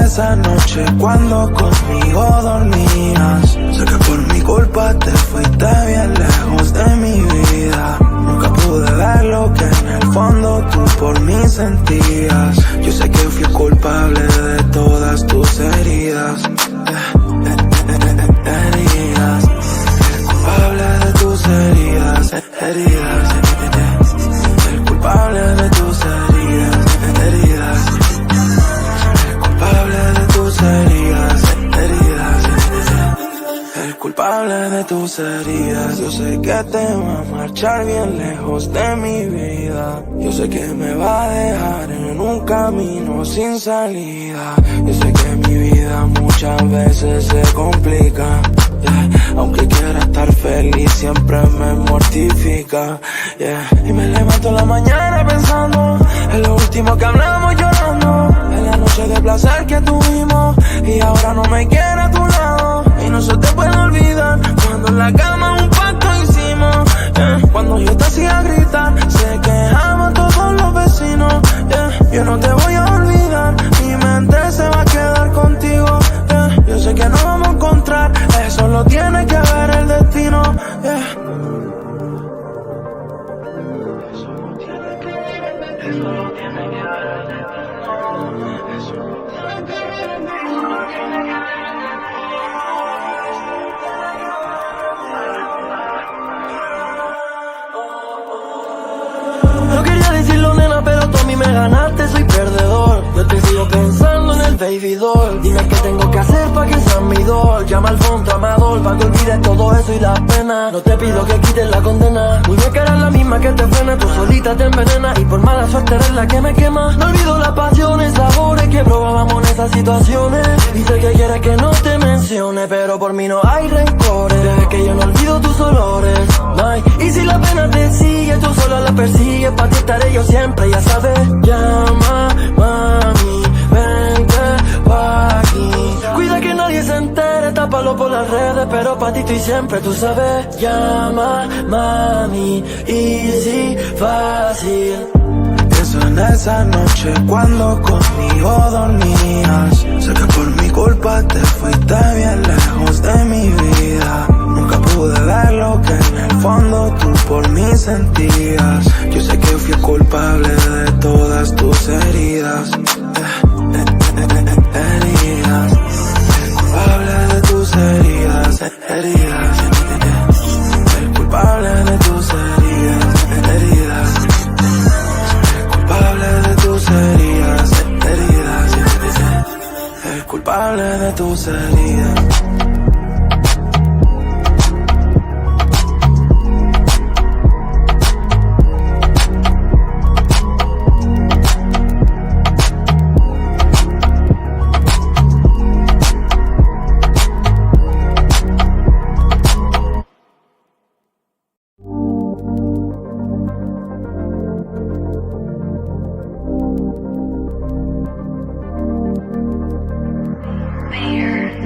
esa noche cuando conmigo dormías. Sé que por mi culpa te fuiste bien lejos de mi vida. Nunca pude ver lo que en el fondo tú por mí sentías. Yo sé que fui culpable de todas tus heridas. Heridas. El culpable de tus heridas. Heridas. El culpable de tus heridas. Heridas. El culpable de tus heridas. Heridas. El culpable de tus heridas. Yo sé que te va a marchar bien lejos de mi vida. Yo sé que me va a dejar en un camino sin salida. Yo sé que mi vida muchas veces se complica, yeah. Aunque quiera estar feliz siempre me mortifica, yeah. Y me levanto en la mañana pensando en lo último que hablamos llorando, en la noche de placer que tuvimos y ahora no me quiere a tu lado. Y no se te puede olvidar cuando en la cama un pacto hicimos, yeah. Cuando yo te hacía gritar se quejaban todos los vecinos, yeah. Yo no te voy a olvidar, mi mente se va a quedar contigo, yeah. Yo sé que no vamos a encontrar, eso lo tiene que ver el destino, yeah. Eso lo tiene que ver el destino, eso lo tiene que ver el destino, eso lo tiene que ver el destino. No quería decirlo, nena, pero tú a mí me ganaste, soy perdedor. Yo te sigo pensando en el baby doll. Dime qué tengo que hacer pa' que seas mi doll. Llama al fondo amador pa' que olvides todo eso y las penas. No te pido que quites la condena. Muñeca eres la misma que te frena, tú solita te envenenas y por mala suerte eres la que me quema. No olvido las pasiones, sabores que probábamos en esas situaciones. Y sé que quieres que no te mencione, pero por mí no hay rencores. Bebé, que yo no olvido tus olores, ay. Y si la pena te sigue, tú sola la persigues. Pa' ti estaré yo siempre, ya sabes. Llama, mami, vente pa' aquí. Cuida que nadie se entere, tápalo por las redes, pero pa' ti estoy siempre, tú sabes. Llama, mami, easy, fácil. Pienso en esa noche cuando conmigo dormías. Sé que por mi culpa te fuiste bien lejos de mi vida. Nunca pude ver lo que en el fondo tú por mí sentías. Yo sé que fui culpable de todas tus heridas. Heridas. El culpable de tus heridas. Heridas. El culpable de tus heridas. Heridas. El culpable de tus heridas. Heridas. El culpable de tus heridas.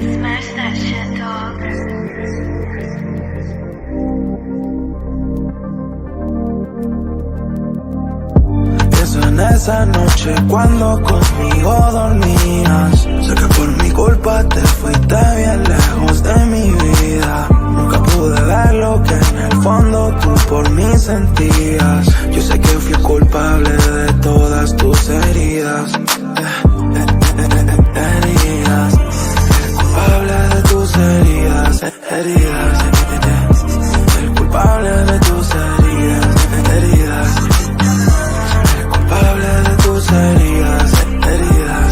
Smash that shit, dog. Pienso en esa noche cuando conmigo dormías. Sé que por mi culpa te fuiste bien lejos de mi vida. Nunca pude ver lo que en el fondo tú por mí sentías. Yo sé que fui culpable de todas tus heridas. Heridas. El culpable de tus heridas. Heridas. El culpable de tus heridas. Heridas. El culpable de tus heridas. Heridas.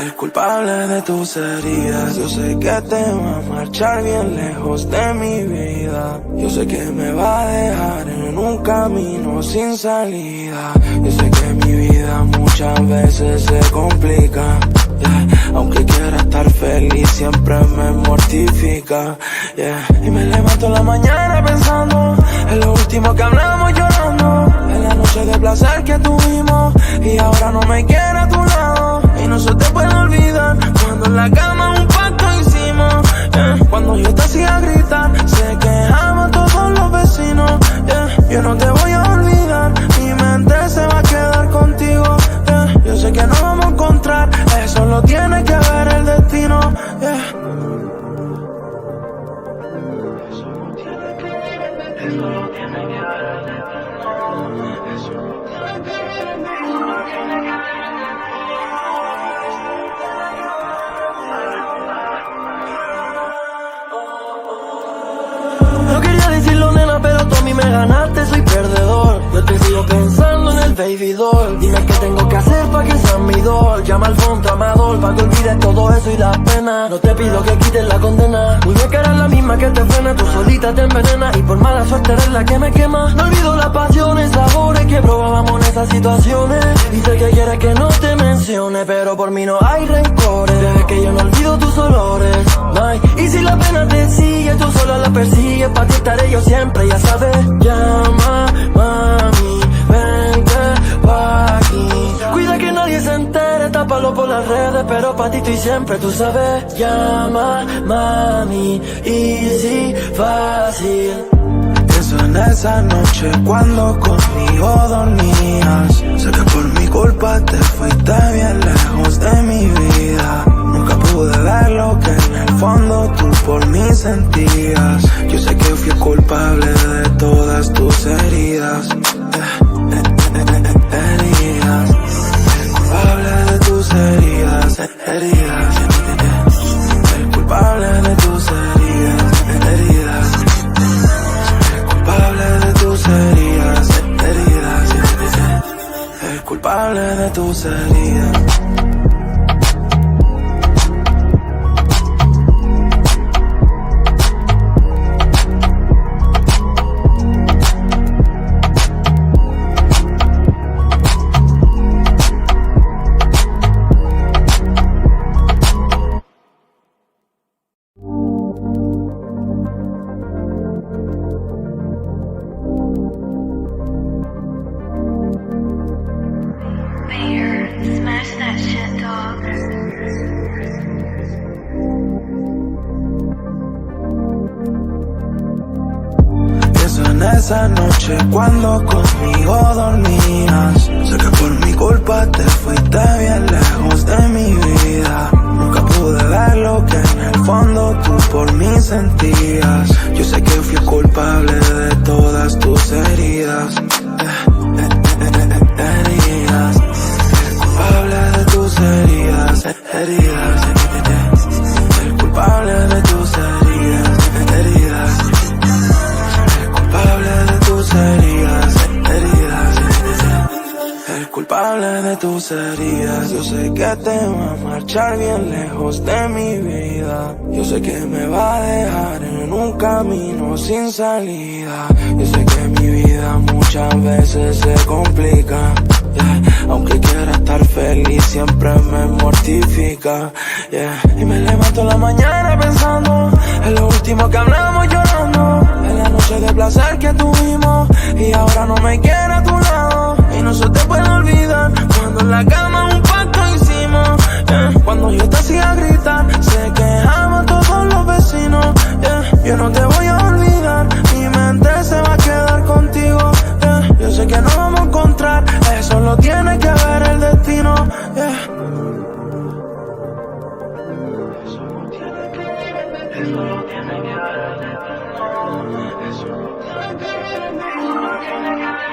El culpable de tus heridas. Yo sé que te va a marchar bien lejos de mi vida. Yo sé que me va a dejar en un camino sin salida. Yo sé que mi vida muchas veces se complica, yeah. Aunque quiera estar feliz siempre me mortifica, yeah. Y me levanto en la mañana pensando en lo último que hablamos llorando, en la noche de placer que tuvimos y ahora no me quiere a tu lado. Y no se te puede olvidar cuando en la cama un pacto hicimos, yeah. Cuando yo te hacía gritar se quejaban todos los vecinos, yeah. Yo no te voy a olvidar, mi mente se va a quedar contigo, yeah. Yo sé que no vamos a encontrar, eso lo baby doll. Dime qué tengo que hacer pa' que seas mi doll. Llama al fondo amador pa' que olvides todo eso y la pena. No te pido que quites la condena. Muñeca eres la misma que te frena, tú solita te envenena y por mala suerte eres la que me quema. No olvido las pasiones, sabores que probábamos en esas situaciones. Dice que quieres que no te mencione, pero por mí no hay rencores. Desde que yo no olvido tus olores, ay. Y si la pena te sigue, tú sola la persigues. Pa' ti estaré yo siempre, ya sabes. Llama, mami, vente pa' aquí. Cuida que nadie se entere, tápalo por las redes, pero pa' ti estoy siempre, tú sabes. Llama, mami, easy, fácil. Pienso en esa noche cuando conmigo dormías. Sé que por mi culpa te fuiste bien lejos de mi vida. Nunca pude ver lo que en el fondo tú por mí sentías. Yo sé que fui culpable de todas tus heridas. Heridas. El culpable de tus heridas. Heridas. El culpable de tus heridas. Heridas. El culpable de tus heridas. Heridas. El culpable de tus heridas. Smash that shit, dog. Pienso en esa noche cuando conmigo dormías. Sé que por mi culpa te fuiste bien lejos de mi vida. Nunca pude ver lo que en el fondo tú por mí sentías. Yo sé que fui culpable de todas tus heridas. Heridas. El culpable de tus heridas. Heridas. El culpable de tus heridas. Heridas. El culpable de tus heridas. Heridas. El culpable de tus heridas. Yo sé que te va a marchar bien lejos de mi vida. Yo sé que me va a dejar en un camino sin salida. Yo sé que mi vida muchas veces se complica, yeah. Aunque quiera estar feliz siempre me mortifica, yeah. Y me levanto en la mañana pensando en lo último que hablamos llorando, en la noche de placer que tuvimos y ahora no me quiere a tu lado. Y no se te puede olvidar cuando en la cama un pacto hicimos, yeah. Cuando yo te hacía gritar se quejaban todos los vecinos, yeah. Yo no te voy a olvidar, mi mente se va a quedar contigo, yeah. Yo sé que no vamos a encontrar, eso lo tiene que ver el destino, yeah. Eso lo tiene que ver, eso lo tiene que ver el destino, eso lo tiene que ver, eso lo tiene que ver.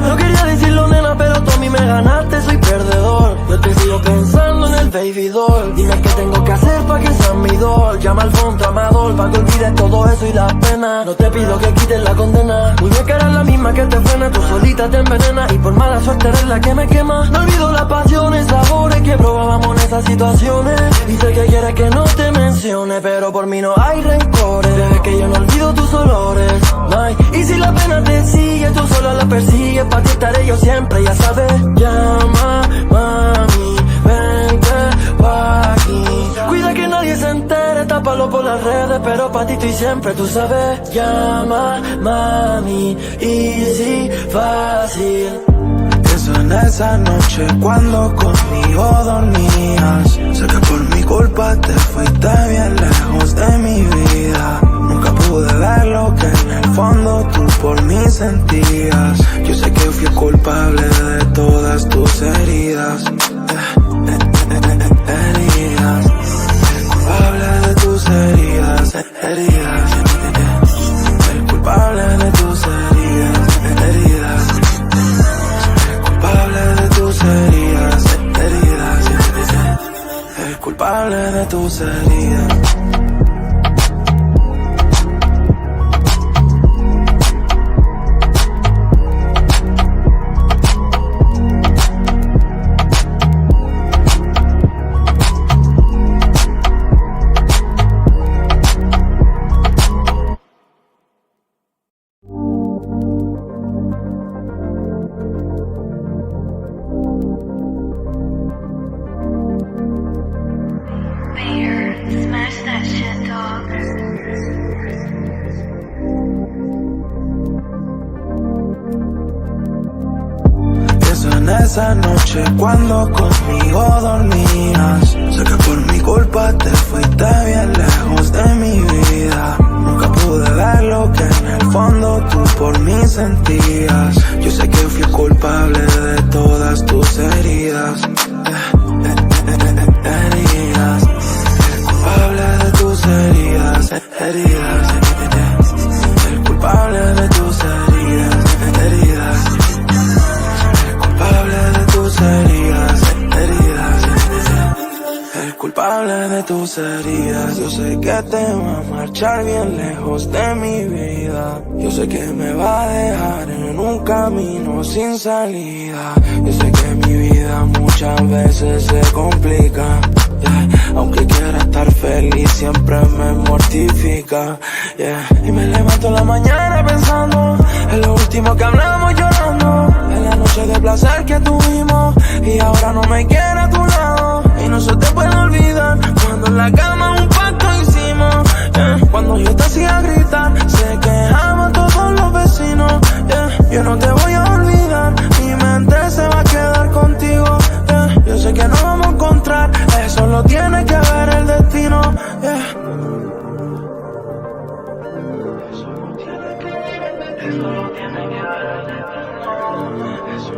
No quería decirlo, nena, pero tú a mí me ganaste, soy perdedor. Yo te sigo pensando en el baby doll. Dime qué tengo que hacer pa' que seas mi doll. Llama al fondo amador pa' que olvides todo eso y la pena. No te pido que quites la condena. Muñeca eres la misma que te frena, tú solita te envenena y por mala suerte eres la que me quema. No olvido las pasiones, sabores que probábamos en esas situaciones. Dice que quieres que no te mencione, pero por mí no hay rencores. Desde que yo no olvido tus olores, ay. Y si la pena te sigue, tú sola la persigues. Pa' ti estaré yo siempre, ya sabes. Llama, mami, vente pa' aquí. Cuida que nadie se entere, tápalo por las redes, pero pa' ti estoy siempre, tú sabes. Llama, mami, easy, fácil. Pienso en esa noche cuando conmigo dormías. Sé que por mi culpa te fuiste bien lejos de mi vida. Nunca pude ver lo que en el fondo tú por mí sentías. Yo sé que fui culpable de todas tus heridas. Heridas. El culpable de tus heridas. Heridas. El culpable de tus heridas. Heridas. El culpable de tus heridas. Heridas. El culpable de tus heridas. esa noche cuando conmigo dormías. Sé que por mi culpa te fuiste bien lejos de mi vida. Nunca pude ver lo que en el fondo tú por mí sentías. Yo sé que fui culpable de todas tus heridas. Heridas. El culpable de tus heridas. Heridas. El culpable de tus heridas. Heridas. El culpable de tus heridas. Heridas. El culpable de tus heridas. Yo sé que te va a marchar bien lejos de mi vida. Yo sé que me va a dejar en un camino sin salida. Yo sé que mi vida muchas veces se complica, yeah. Aunque quiera estar feliz siempre me mortifica, yeah. Y me levanto en la mañana pensando en lo último que hablamos llorando, en la noche de placer que tuvimos y ahora no me quiere a tu lado. Y no se te puede olvidar cuando en la cama un pacto hicimos, yeah. Cuando yo te hacía gritar se quejaban todos los vecinos, yeah. Yo no te voy a olvidar, mi mente se va a quedar contigo, yeah. Yo sé que nos vamos a encontrar, eso lo tiene que ver el destino, yeah. Eso lo tiene que ver el destino, eso lo tiene que ver el destino, eso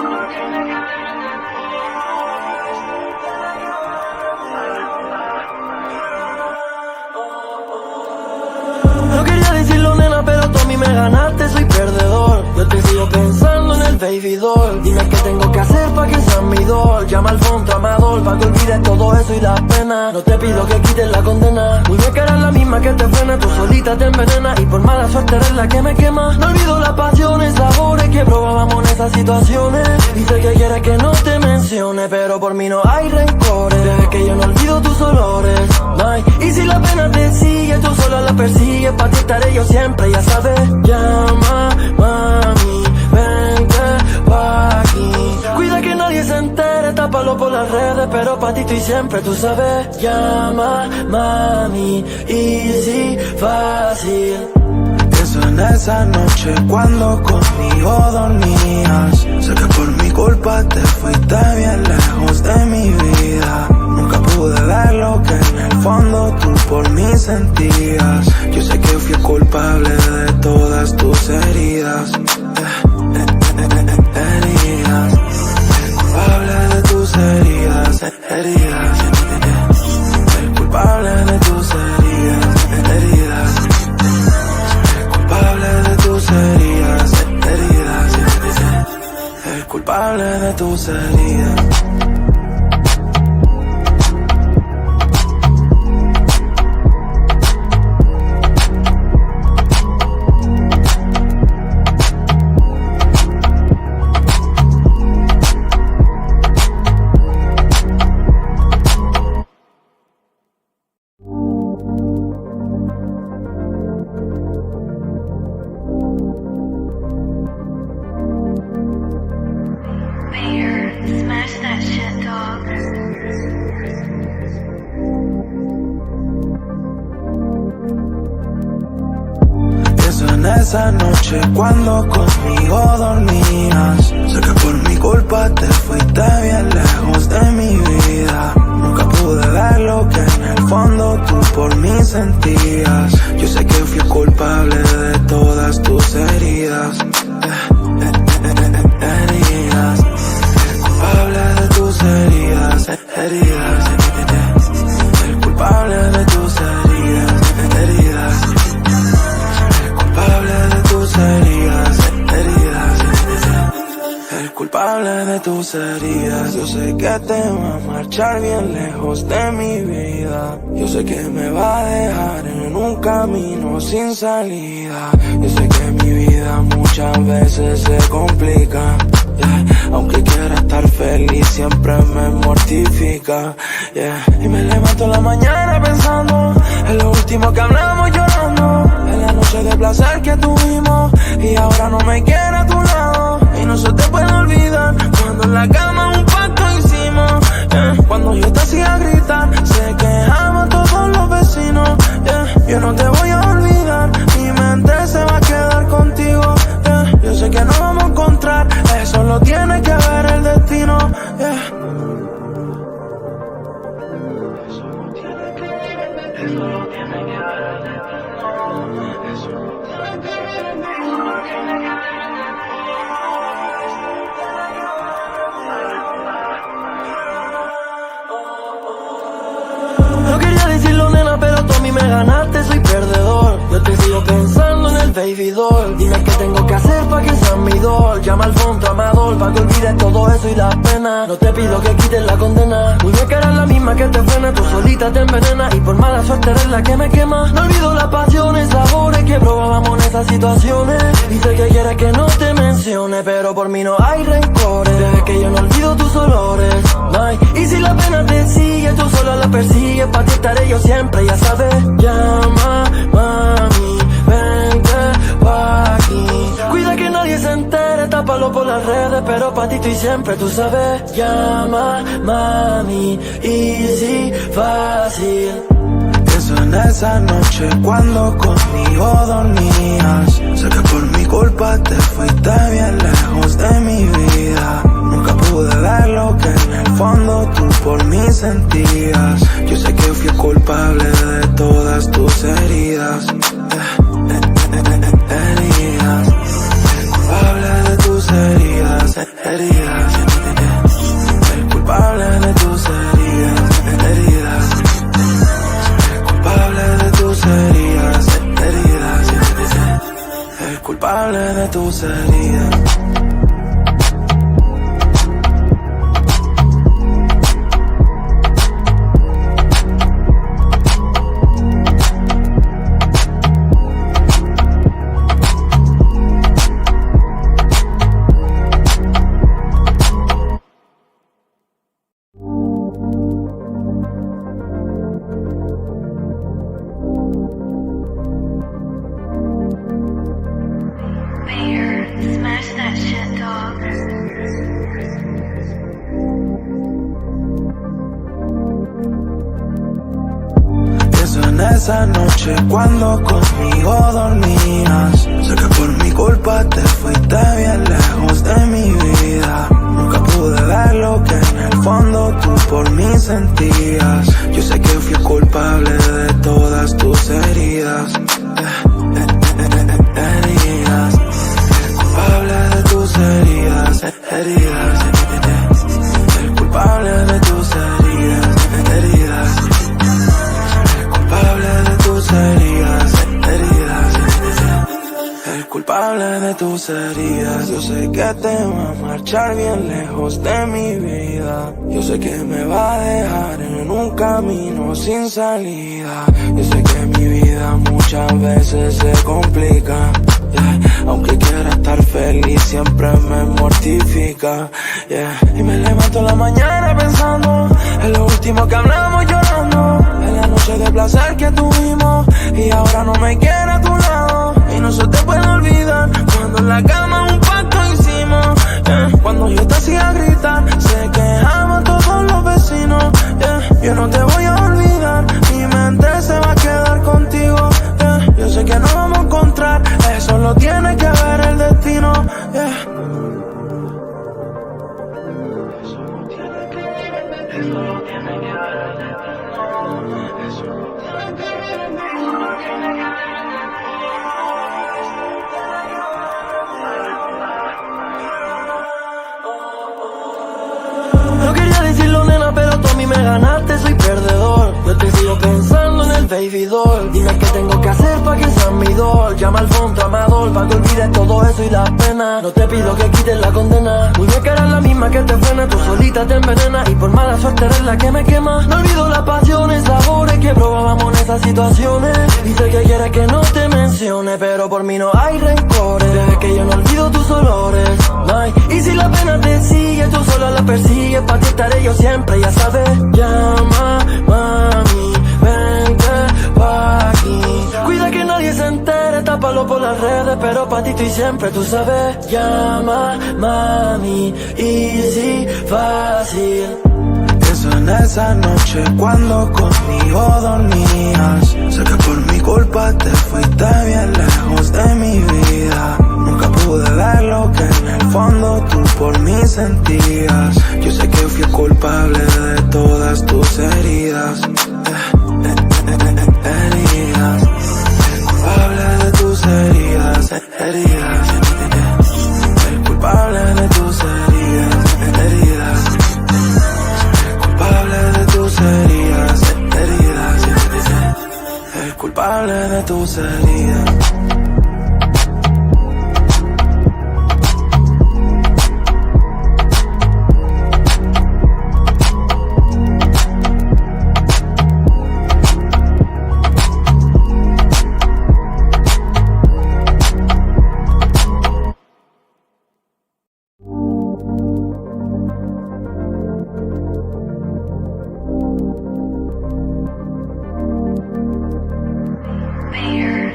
lo tiene que ver el destino. No quería decirlo, nena, pero tú a mí me ganaste, soy perdedor. Yo te sigo pensando en el baby doll. Dime qué tengo que hacer pa' que seas mi doll. Llama al fondo amador pa' que olvides todo eso y la pena. No te pido que quites la condena, muñeca eres la misma que te frena. Tú solita te envenena y por mala suerte eres la que me quema. No olvido las pasiones, sabores que probábamos en esas situaciones. Dice que quieres que no te mencione, pero por mí no hay rencores. Deja que yo no olvido tus olores, ay. Y si la pena te sigue, tú sola la persigues. Pa' ti estaré yo siempre, ya sabes. Llama, mami, vente pa' aquí. Cuida que nadie se entere, tápalo por las redes, pero pa' ti estoy siempre, tú sabes. Llama, mami, easy, fácil. Pienso en esa noche cuando conmigo dormías. Sé que por mi culpa te fuiste bien lejos de mi vida. Nunca pude ver lo que en el fondo tú por mí sentías. Yo sé que fui culpable de todas tus heridas. Heridas. El culpable de tus heridas. Heridas. El culpable de tus heridas. Heridas. El culpable de tus heridas. Heridas. El culpable de tus heridas. Mayor, smash that shit, dog. Pienso en esa noche cuando conmigo dormías. Sé que por mi culpa te fuiste bien lejos de mi vida. Nunca pude ver lo que en el fondo tú por mí sentías. Yo sé que fui culpable de todas tus heridas. Heridas. El culpable de tus heridas. Heridas. El culpable de tus heridas. Heridas. El culpable de tus heridas. Heridas. El culpable de tus heridas. Yo sé que te va a marchar bien lejos de mi vida. Yo sé que me va a dejar en un camino sin salida. Yo sé que mi vida muchas veces se complica, yeah. Aunque quiera estar feliz siempre me mortifica, yeah. Y me levanto en la mañana pensando en lo último que hablamos llorando, en la noche de placer que tuvimos y ahora no me quiere a tu lado. Y no se te puede olvidar cuando en la cama un pacto hicimos, yeah. Cuando yo te hacía gritar se quejaban todos los vecinos, yeah. Yo no te voy a olvidar, mi mente se va a quedar contigo, yeah. Yo sé que nos vamos a encontrar, eso lo No quería decirlo, nena, pero tú a mí me ganaste, soy perdedor. Yo te sigo pensando en el baby doll. Dime qué tengo que hacer pa' que seas mi doll. Llama al fondo amador pa' que olvides todo eso y las penas. No te pido que quites la condena. Muñeca eres la misma que te frena, tú solita te envenena. Y por mala suerte eres la que me quema. No olvido las pasiones, sabores que probábamos en esas situaciones. Y sé que quieres que no te mencione, pero por mí no hay rencores. Bebé, que yo no olvido tus olores. Ay, y si la pena te sigue, tú solo la persigues. Pa' ti estaré yo siempre, ya sabes. Llama, mami, vente pa' aquí. Cuida que nadie se entere, tápalo por las redes, pero pa' ti estoy siempre, tú sabes. Llama, mami, easy, fácil. Pienso en esa noche cuando conmigo dormías. Sé que por mi culpa te fuiste bien lejos de mi vida. Nunca pude ver lo que en el fondo tú por mí sentías. Yo sé que fui culpable de todas tus heridas. Heridas. Culpable de tus heridas. Heridas. El culpable de tus heridas. Heridas. El culpable de tus heridas. Heridas. El culpable de tus heridas. Mayor, smash that shit, dog. Pienso en esa noche cuando conmigo dormías. Sé que por mi culpa te fuiste bien lejos de mi vida. Nunca pude ver lo que en el fondo tú por mí sentías. Yo sé que fui culpable de todas tus heridas. Heridas. El culpable de tus heridas. Heridas. El culpable de tus heridas. Heridas. El culpable de tus heridas. Heridas. El culpable de tus heridas. Yo sé que te va a marchar bien lejos de mi vida. Yo sé que me va a dejar en un camino sin salida. Yo sé que mi vida muchas veces se complica. Yeah. Aunque quiera estar feliz siempre me mortifica. Yeah. Y me levanto en la mañana pensando en lo último que hablamos llorando, en la noche de placer que tuvimos y ahora no me quiere a tu lado. Y no se te puede olvidar cuando en la cama un pacto hicimos. Yeah. Cuando yo te hacía gritar se quejaban todos los vecinos. Yeah. Yo no te voy a olvidar, mi mente se va a quedar contigo. Yeah. Yo sé que nos vamos a encontrar, eso lo tiene que ver el destino. Yeah. No quería decirlo, nena, pero tú a mí me ganaste, soy perdedor. Yo te sigo pensando en el baby doll. Dime qué tengo que hacer pa' que seas mi doll. Llama al fondo amador pa' que olvides todo eso y las penas. No te pido que quites la condena. Muñeca eres la misma que te frena, tú solita te envenena. Y por mala suerte eres la que me quema. No olvido las pasiones, sabores que probábamos en esas situaciones. Y sé que quieres que no te mencione, pero por mí no hay rencores. Bebé, que yo no olvido tus olores. Ay, y si la pena te sigue, tú solo la persigues. Pa' ti estaré yo siempre, ya sabes. Llama, mami, vente pa' aquí. Cuida que nadie se entere, tápalo por las redes, pero pa' ti estoy siempre, tú sabes. Llama, mami, easy, fácil. Pienso en esa noche cuando conmigo dormías. Sé que por mi culpa te fuiste bien lejos de mi vida. Nunca pude ver lo que en el fondo tú por mí sentías. Yo sé que fui culpable de todas tus heridas. culpable de tus heridas.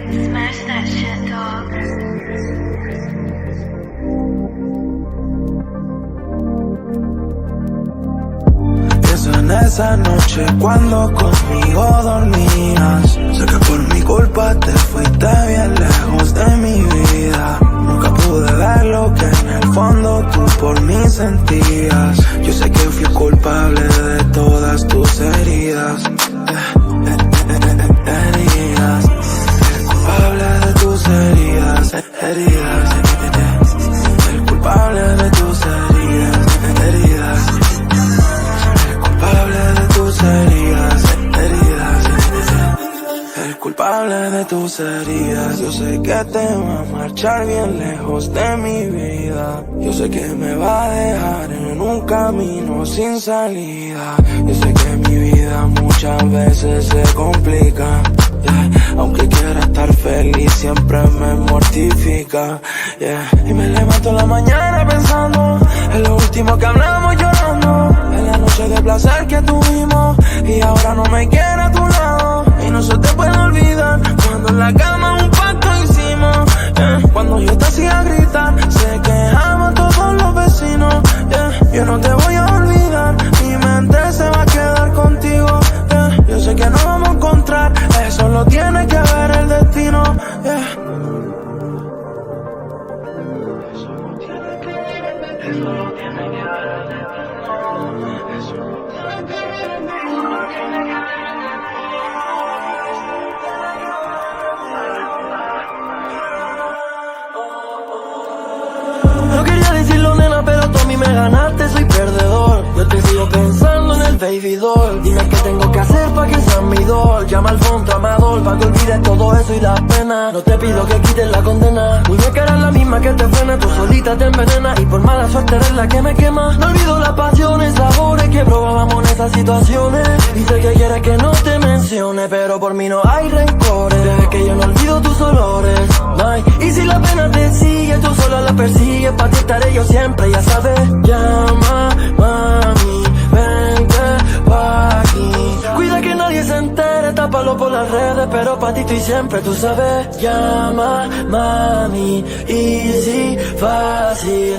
Smash that shit, dog. Pienso en esa noche cuando conmigo dormías. Sé que por mi culpa te fuiste bien lejos de mi vida. Nunca pude ver lo que en el fondo tú por mí sentías. Yo sé que fui culpable de todas tus heridas. Heridas. Culpable de tus heridas, heridas, el culpable de tus heridas, heridas, el culpable de tus heridas, heridas, el culpable de tus heridas. Yo sé que te va a marchar bien lejos de mi vida. Yo sé que me va a dejar en un camino sin salida. Yo sé que mi vida muchas veces se complica. Aunque quiera estar feliz, siempre me mortifica, Y me levanto en la mañana pensando en lo último que hablamos llorando, en la noche de placer que tuvimos, y ahora no me quiere a tu lado. Y no se te puede olvidar cuando en la cama un pacto hicimos, Cuando yo te hacía gritar, se quejaban todos los vecinos, Yo no te voy a olvidar, mi mente se va a quedar contigo, Yo sé que no vamos a encontrar, eso lo tiene que ver el destino, Eso lo tiene que ver el destino, eso lo tiene que ver el destino, eso lo tiene que ver el destino. No quería decirlo, nena, pero tú a mí me ganaste, soy perdedor. Yo te sigo pensando en el baby doll. Dime qué tengo que hacer pa' que seas mi doll. Llama al fondo amador pa' que olvides todo eso y las penas. No te pido que quites la condena. Muñeca eres la misma que te frena, tú solita te envenenas y por mala suerte eres la que me quema. No olvido las pasiones, sabores que probábamos en esas situaciones. Y sé que quieres que no te mencione, pero por mí no hay rencores. Bebé, que yo no olvido tus olores, ay. Y si la pena te sigue, tú sola la persigues. Pa' ti estaré yo siempre, ya sabes. Llama, mami, vente pa' aquí. Cuida que nadie se entere, tápalo por las redes, pero pa' ti estoy siempre, tú sabes. Llama, mami, easy, fácil.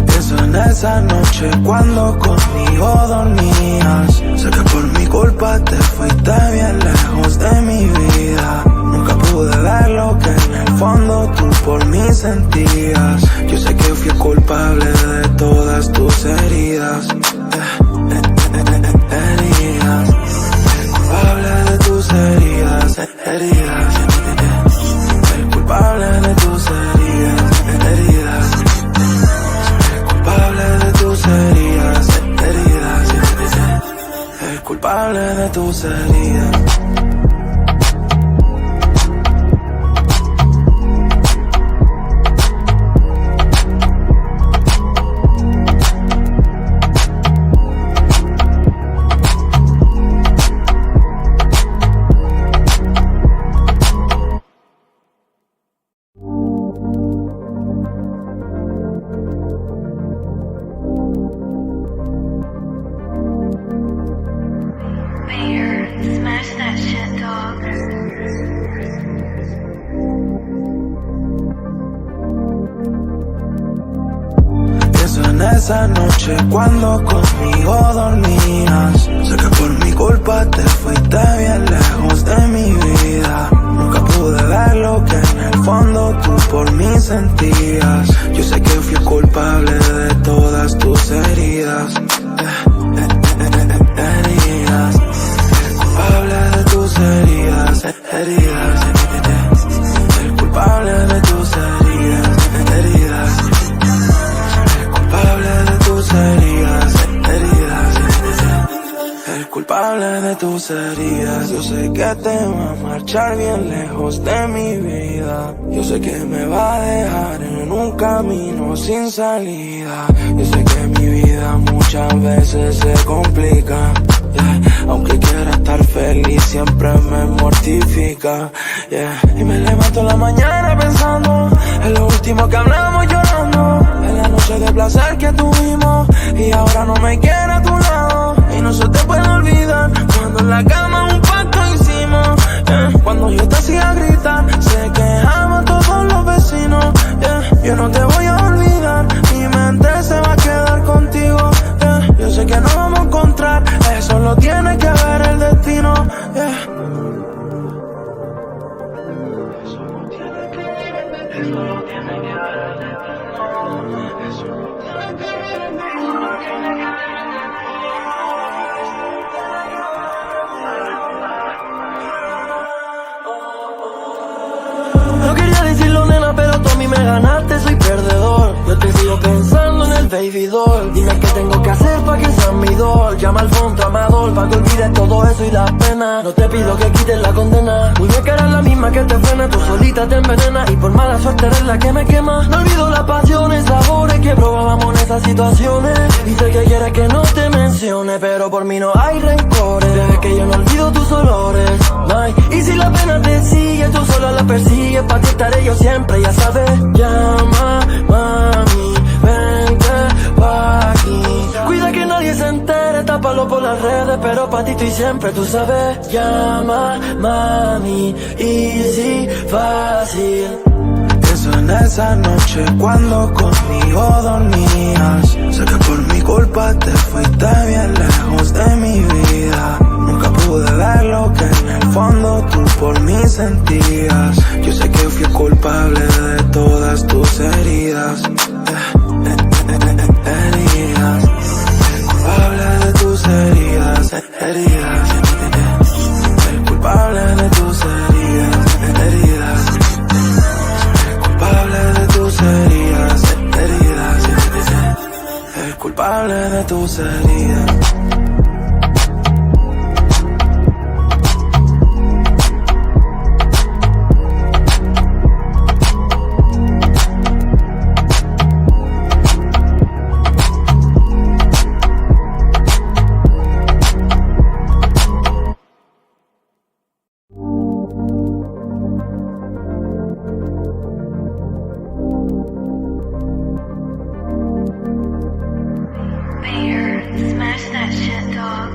Pienso en esa noche cuando conmigo dormías. Sé que por mi culpa te fuiste bien lejos de mi vida. Nunca pude ver lo que en el fondo tú por mí sentías. Yo sé que fui culpable de todas tus heridas. Heridas. Culpable de tus heridas, heridas. El culpable de tus heridas, heridas. El culpable de tus heridas, heridas. El culpable de tus heridas. Smash that shit, dog. Pienso en esa noche cuando conmigo dormías. Sé que por mi culpa te fuiste bien lejos de mi vida. Nunca pude ver lo que en el fondo tú por mí sentías. Yo sé que fui culpable de todas tus heridas. Heridas. El culpable de tus heridas, heridas. El culpable de tus heridas, heridas. El culpable de tus heridas, heridas. El culpable de tus heridas. Yo sé que que te va a marchar bien lejos de mi vida. Yo sé que me va a dejar en un camino sin salida. Yo sé que mi vida muchas veces se complica, yeah. Aunque quiera estar feliz siempre me mortifica, yeah. Y me levanto en la mañana pensando en lo último que hablamos llorando, en la noche de placer que tuvimos y ahora no me quiere a tu lado. Y no se te puede olvidar cuando en la cama un pacto hicimos, yeah. Cuando yo te hacía gritar se quejaban todos los vecinos, yeah. Yo no te voy a olvidar, mi mente se va a quedar contigo, yeah. Yo sé que nos vamos a encontrar, eso lo tiene que ver el destino, yeah. Eso lo tiene que ver el destino, eso lo tiene que ver el destino, eso lo tiene que ver el destino. No quería decirlo, nena, pero tú a mí me ganaste, soy perdedor. Yo te sigo pensando en el baby doll. Dime qué tengo que hacer pa' que seas mi doll. Llama al fondo amador pa' que olvides todo eso y las penas. No te pido que quites la condena, muñeca eres la misma que te frena. Tú solita te envenenas y por mala suerte eres la que me quema. No olvido las pasiones, sabores que probábamos en esas situaciones. Dice que quieres que no te mencione, pero por mí no hay rencores. Desde que yo no olvido tus olores, ay. Y si la pena te sigue, tú sola la persigues. Pa' ti estaré yo siempre, ya sabes. Llama, mami, vente pa' aquí. Cuida que nadie se entere, tápalo por las redes, pero pa' ti estoy siempre, tú sabes. Llama, mami, easy, fácil. Pienso en esa noche cuando conmigo dormías. Sé que por mi culpa te fuiste bien lejos de mi vida. Nunca pude ver lo que en el fondo tú por mí sentías. Yo sé que fui culpable de todas tus heridas, heridas. Culpable de tus heridas, heridas. El culpable de tus heridas, heridas. Culpable de tus heridas, heridas. El culpable de tus heridas. Smash that shit, dog.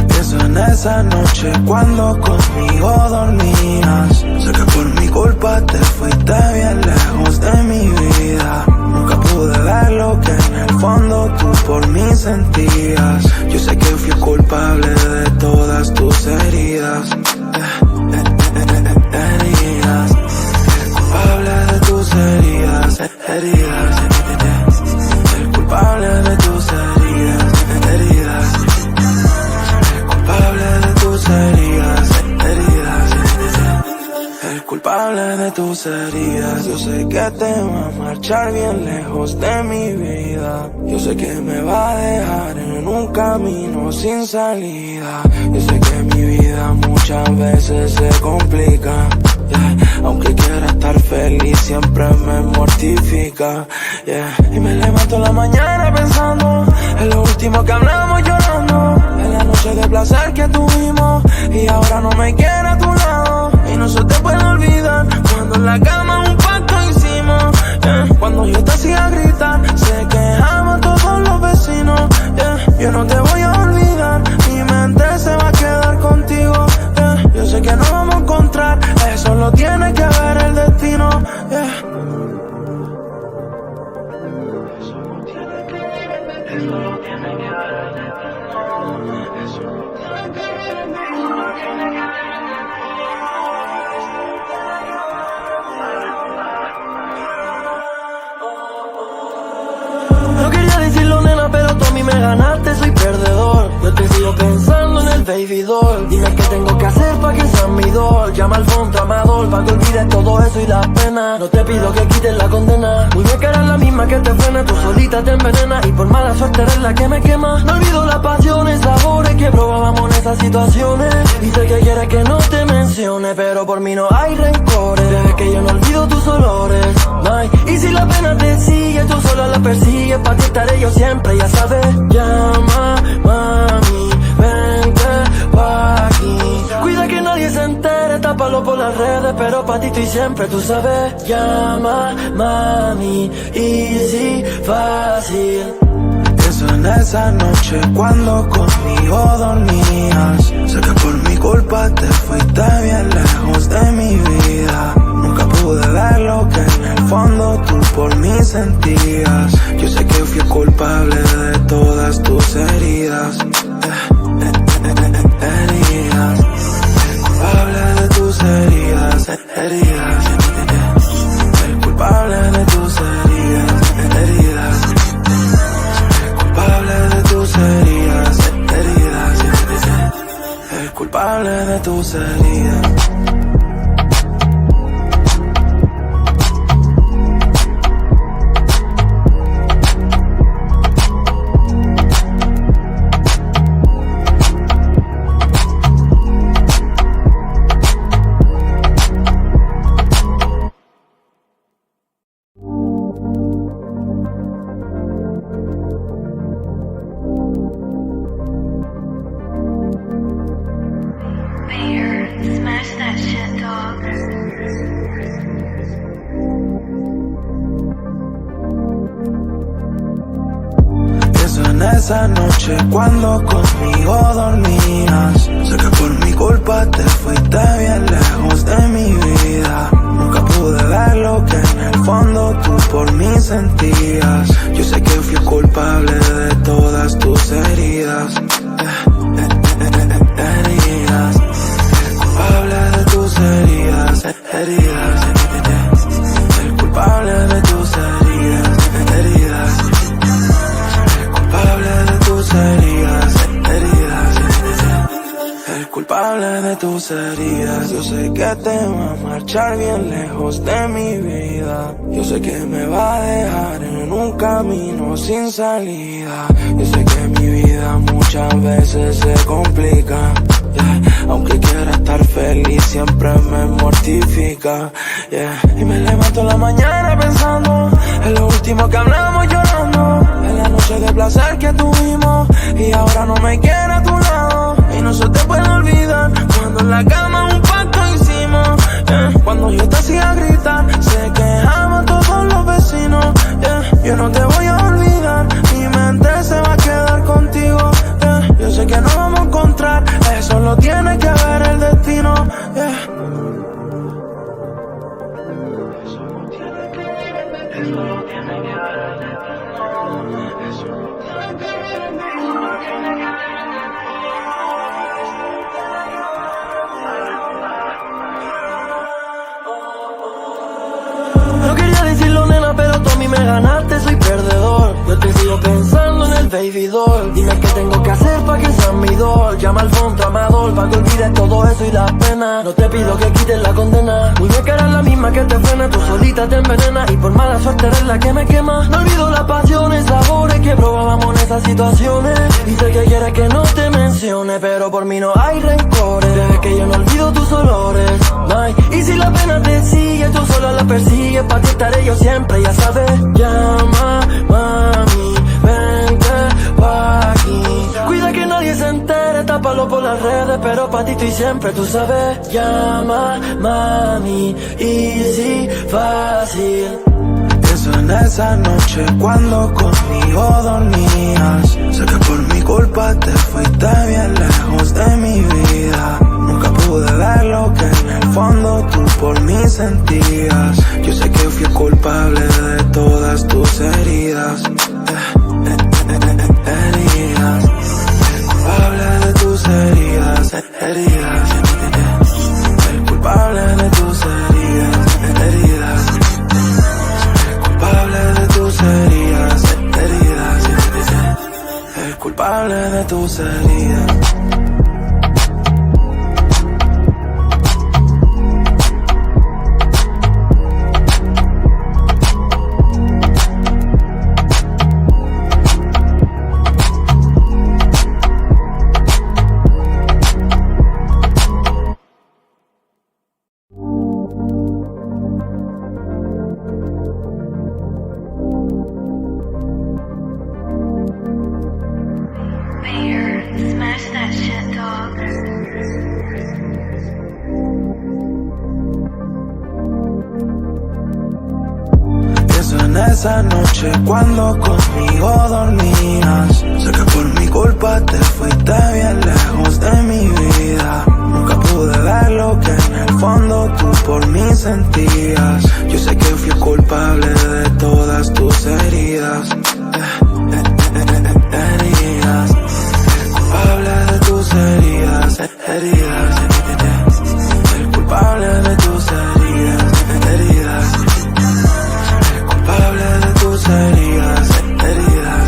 Pienso en esa noche cuando conmigo dormías. Sé que por mi culpa te fuiste bien lejos de mi vida. Nunca pude ver lo que en el fondo tú por mí sentías. Yo sé que fui culpable de todas tus heridas, heridas. Culpable de tus heridas, heridas. El culpable de tus heridas, heridas. El culpable de tus heridas, heridas. El culpable de tus heridas. Yo sé que te va a marchar bien lejos de mi vida. Yo sé que me va a dejar en un camino sin salida. Yo sé que mi vida muchas veces se complica, yeah. Aunque quiera estar feliz siempre me mortifica, yeah. Y me levanto en la mañana pensando en lo último que hablamos llorando, en la noche de placer que tuvimos y ahora no me quiere a tu lado. Y no se te puede olvidar cuando en la cama un pacto hicimos, yeah. Cuando yo te hacía gritar se quejaban todos los vecinos, yeah. Yo no te voy a olvidar, mi mente se va a quedar contigo, yeah. Yo sé que nos vamos a encontrar, eso lo tiene que ver el destino, yeah. Eso lo tiene que ver el destino, eso lo tiene que ver el destino, eso lo tiene que ver el destino, eso lo tiene que ver el destino. No quería decirlo, nena, pero tú a mí me ganaste, soy perdedor. Yo te sigo pensando en el baby doll. Dime qué tengo que hacer pa' que seas mi doll. Llama al fondo amador pa' que olvides todo eso y la pena. No te pido que quites la condena, muy bien que eres la misma que te frena, tú solita te envenenas y por mala suerte eres la que me quema. No olvido las pasiones, sabores que probábamos en esas situaciones. Y sé que quieres que no te mencione, pero por mí no hay rencores. Bebé, que yo no olvido tus olores, ay. Y si la pena te sigue, tú sola la persigues, pa' ti estaré yo siempre, ya sabes. Llama, mami, vente pa' aquí. Cuida que nadie se entere, tápalo por las redes, pero pa' ti estoy siempre, tú sabes. Llama, mami, easy, fácil. Pienso en esa noche cuando conmigo dormías. Sé que por mi culpa te fuiste bien lejos de mi vida. Nunca pude ver lo que en el fondo tú por mí sentías. Yo sé que fui culpable de todas tus heridas. Heridas. Culpable de tus heridas. Heridas. El culpable de tus heridas. Heridas. Culpable de tus heridas, heridas, el culpable de tus heridas. Smash that shit, dog. Pienso en esa noche cuando conmigo dormías. Sé que por mi culpa te fuiste bien lejos de mi vida. Nunca pude ver lo que en el fondo tú por mí sentías. Yo sé que fui culpable de todas tus heridas. Heridas. Culpable de tus heridas, heridas, el culpable de tus heridas, heridas, el culpable de tus heridas, heridas, el culpable de tus heridas. Yo sé que te va a marchar bien lejos de mi vida. Yo sé que me va a dejar en un camino sin salida. Yo sé que mi vida muchas veces se complica. Aunque quiera estar feliz, siempre me mortifica, Y me levanto en la mañana pensando en lo último que hablamos llorando, en la noche de placer que tuvimos, y ahora no me quiere a tu lado. Y no se te puede olvidar cuando en la cama un pacto hicimos, Cuando yo te hacía gritar, se quejaban todos los vecinos, Yo no te voy a olvidar, mi mente se va a quedar contigo, Yo sé que nos vamos a encontrar, eso lo tiene que ver el destino, Eso lo tiene que ver el destino, No quería decirlo, nena, pero tú a mí me ganaste, soy perdedor. Yo te sigo pensando en el baby doll. Dime qué tengo que hacer pa' que seas mi doll. Llama al fondo amador pa' que olvides todo eso y la pena. No te pido que quites la condena, muy bien que eres la misma que te frena, tú solita te envenenas y por mala suerte eres la que me quema. No olvido las pasiones, sabores que probábamos en esas situaciones. Y sé que quieres que no te mencione, pero por mí no hay rencores. Bebé, que yo no olvido tus olores, ay. Y si la pena te sigue, tú sola la persigues, pa' ti estaré yo siempre, ya sabes. Llama, mami, vente pa' aquí. Cuida que nadie se entere, tápalo por las redes, pero pa' ti estoy siempre, tú sabes. Llama, mami, easy, fácil. Pienso en esa noche cuando conmigo dormías. Sé que por mi culpa te fuiste bien lejos de mi vida. Nunca pude ver lo que en el fondo tú por mí sentías. Yo sé que fui culpable de todas tus heridas. Heridas. Culpable de tus heridas. Heridas. El culpable de tus heridas. Heridas. El culpable de tus heridas. Heridas. El culpable de tus heridas. esa noche cuando conmigo dormías. Sé que por mi culpa te fuiste bien lejos de mi vida. Nunca pude ver lo que en el fondo tú por mí sentías. Yo sé que fui culpable de todas tus heridas. Heridas. Culpable de tus heridas. Heridas. El culpable de tus heridas. Heridas. El culpable de tus heridas. Heridas.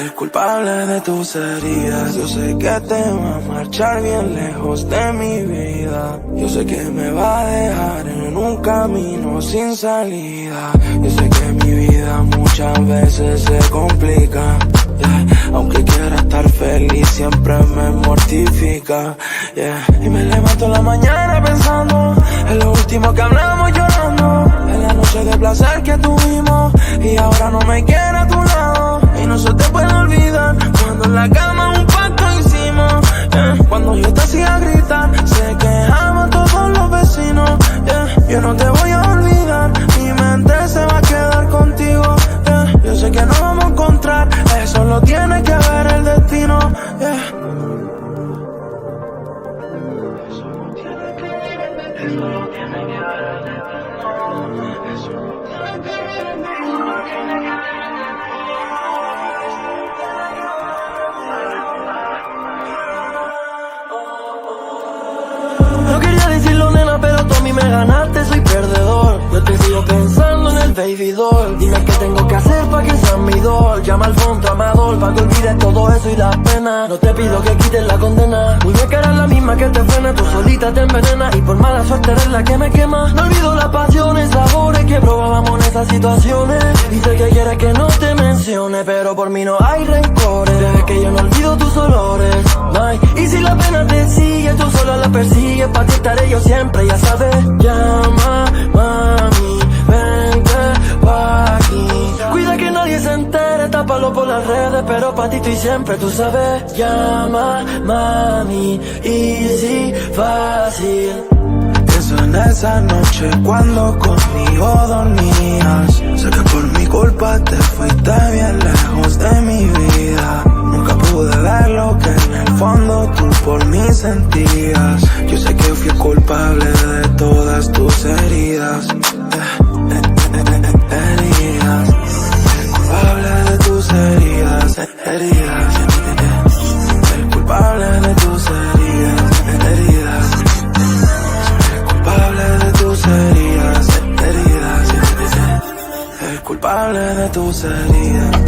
El culpable de tus heridas. Yo sé que te va a marchar bien lejos de mi vida. Yo sé que me va a dejar en un camino sin salida. Yo sé que mi vida muchas veces se complica, yeah. Aunque quiera estar feliz siempre me mortifica, yeah. Y me levanto en la mañana pensando en lo último que hablamos llorando, en la noche de placer que tuvimos y ahora no me quiere a tu lado. Y no se te puede olvidar cuando en la cama un pacto hicimos, yeah. Cuando yo te hacía gritar se quejaban todos los vecinos, yeah. Yo no te voy a olvidar, mi mente se va a quedar contigo, yeah. Yo sé que nos vamos a encontrar, eso lo tiene que ver el destino, yeah. Eso lo tiene que ver el destino, eso lo tiene que ver el destino, eso lo tiene que ver el destino. No quería decirlo, nena, pero tú a mí me ganaste, soy perdedor. Yo te sigo pensando en el baby doll. Dime qué tengo que hacer pa' que seas mi doll. Llama al fondo amador pa' que olvides todo eso y las penas. No te pido que quites la condena, muñeca eres la misma que te frena. Tú solita te envenenas y por mala suerte eres la que me quema. No olvido las pasiones, sabores que probábamos en esas situaciones. Y sé que quieres que no te mencione, pero por mí no hay rencores. Desde que yo no olvido tus olores, ay. Y si la pena te sigue, tú sola la persigues. Pa' ti estaré yo siempre, ya sabes. Llama, mami, vente pa' aquí. Cuida que nadie se entere, tápalo por las redes, pero pa' ti estoy siempre, tú sabes. Llama, mami, easy, fácil. Pienso en esa noche cuando conmigo dormías. Sé que por mi culpa te fuiste bien lejos de mi vida. Nunca pude ver lo que en el fondo tú por mí sentías. Yo sé que fui culpable de todas tus heridas. Heridas. Culpable de tus heridas. Heridas. El culpable de tus heridas. Heridas. El culpable de tus heridas. Heridas. El culpable de tus heridas.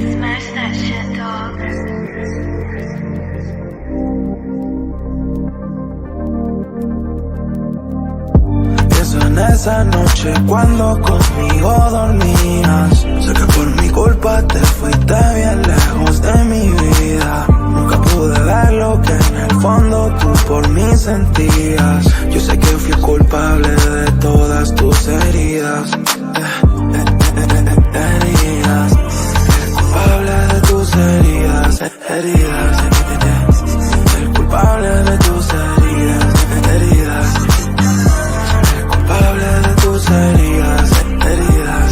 Smash that shit, dog. Pienso en esa noche cuando conmigo dormías. Sé que por mi culpa te fuiste bien lejos de mi vida. Nunca pude ver lo que en el fondo tú por mí sentías. Yo sé que fui culpable de todas tus heridas. Heridas. El culpable de tus heridas. Heridas. El culpable de tus heridas. Heridas. El culpable de tus heridas. Heridas.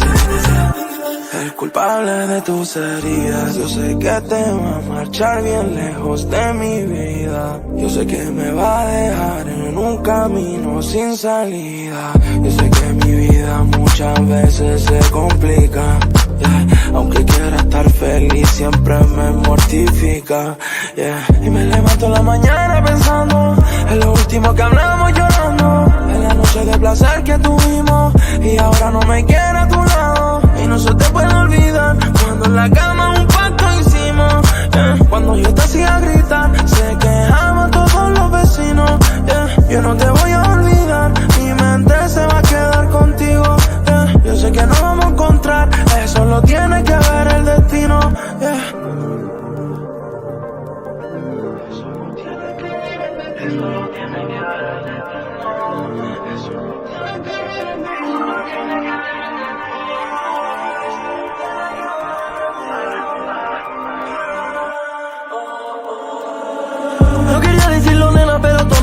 El culpable de tus heridas. Yo sé que te va a marchar bien lejos de mi vida. Yo sé que me va a dejar en un camino sin salida. Yo sé que mi vida muchas veces se complica, yeah. Aunque quiera estar feliz siempre me mortifica, yeah. Y me levanto en la mañana pensando en lo último que hablamos llorando, en la noche de placer que tuvimos y ahora no me quiere a tu lado. Y no se te puede olvidar cuando en la cama un pacto hicimos, yeah. Cuando yo te hacía gritar se quejaban todos los vecinos, yeah. Yo no te voy a olvidar, mi mente se va a quedar contigo, yeah. Yo sé que nos vamos a encontrar, eso lo tiene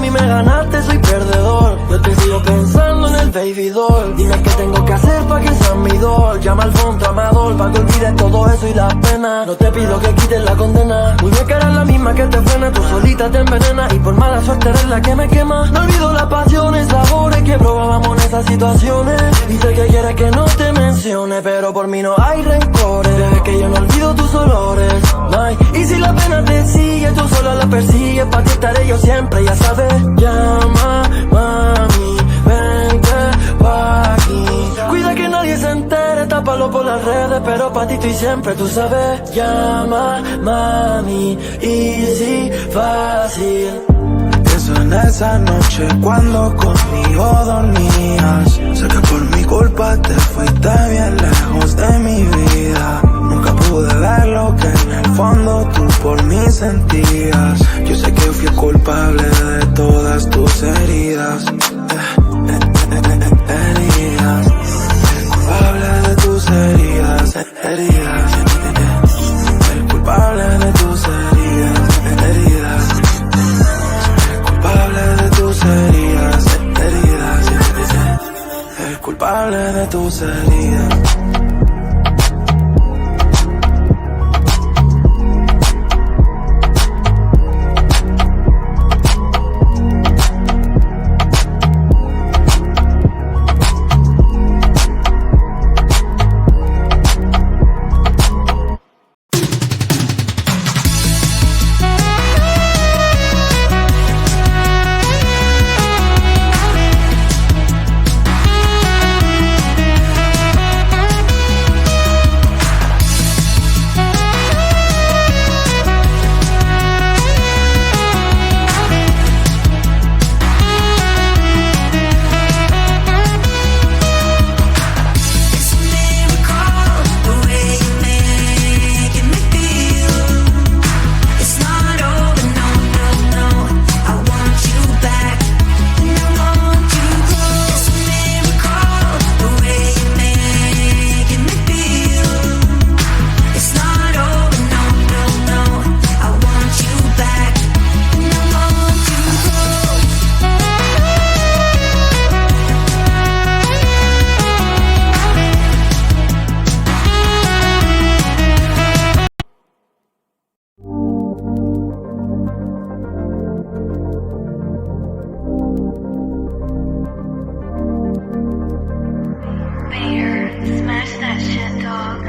mí me ganaste, soy perdedor. Yo te sigo pensando en el baby doll. Dime qué tengo que hacer pa' que seas mi doll. Llama al fondo amador pa' que olvides todo eso y las penas. No te pido que quites la condena. Muñeca eres la misma que te frena, tú solita te envenena. Y por mala suerte eres la que me quema. No olvido las pasiones, sabores que probábamos en esas situaciones. Y sé que quieres que no te mencione, pero por mí no hay rencores. Bebé, que yo no olvido tus olores, ay. Y si la pena te sigue, tú sola la persigues. Pa' ti estaré yo siempre, ya sabes. Llama, mami, vente pa' aquí. Cuida que nadie se entere, tápalo por las redes, pero pa' ti estoy siempre, tú sabes. Llama, mami, easy, fácil. Pienso en esa noche cuando conmigo dormías. Sé que por mi culpa te fuiste bien lejos de mi vida. Nunca pude ver lo que en el fondo tú por mí sentías. Yo sé que fui culpable de todas tus heridas. Heridas. El culpable de tus heridas. Heridas. El culpable de tus heridas. Heridas. El culpable de tus heridas. Heridas. El culpable de tus heridas. Smash that shit, dog.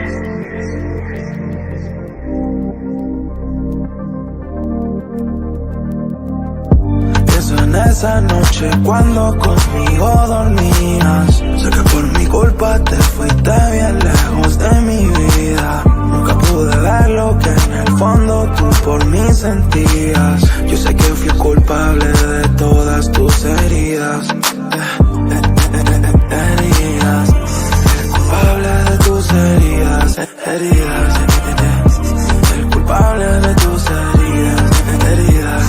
Pienso en esa noche cuando conmigo dormías. Sé que por mi culpa te fuiste bien lejos de mi vida. Nunca pude ver lo que en el fondo tú por mí sentías. Yo sé que fui culpable de todas tus heridas. Heridas. El culpable de tus heridas. Heridas. El culpable de tus heridas. Heridas.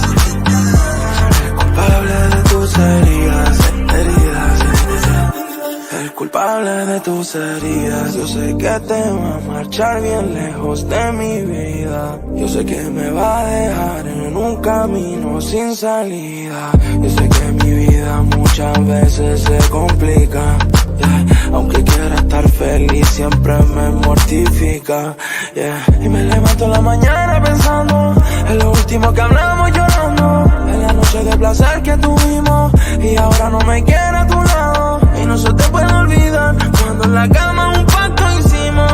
El culpable de tus heridas. Heridas. El culpable de tus heridas. Yo sé que te va a marchar bien lejos de mi vida. Yo sé que me va a dejar en un camino sin salida. Yo sé que mi vida muchas veces se complica. Aunque quiera estar feliz siempre me mortifica. Y me levanto en la mañana pensando en lo último que hablamos llorando, en la noche de placer que tuvimos. Y ahora no me quiere a tu lado. Y no se te puede olvidar cuando en la cama un pacto hicimos.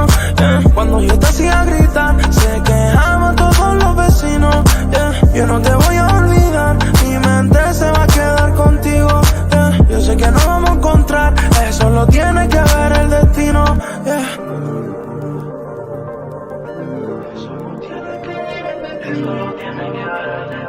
Cuando yo te hacía gritar, se quejaban todos los vecinos. Yo no te voy a olvidar, mi mente se va a quedar contigo. Yo sé que nos vamos a encontrar, eso lo tiene que ver el destino. Eso lo tiene que ver el destino.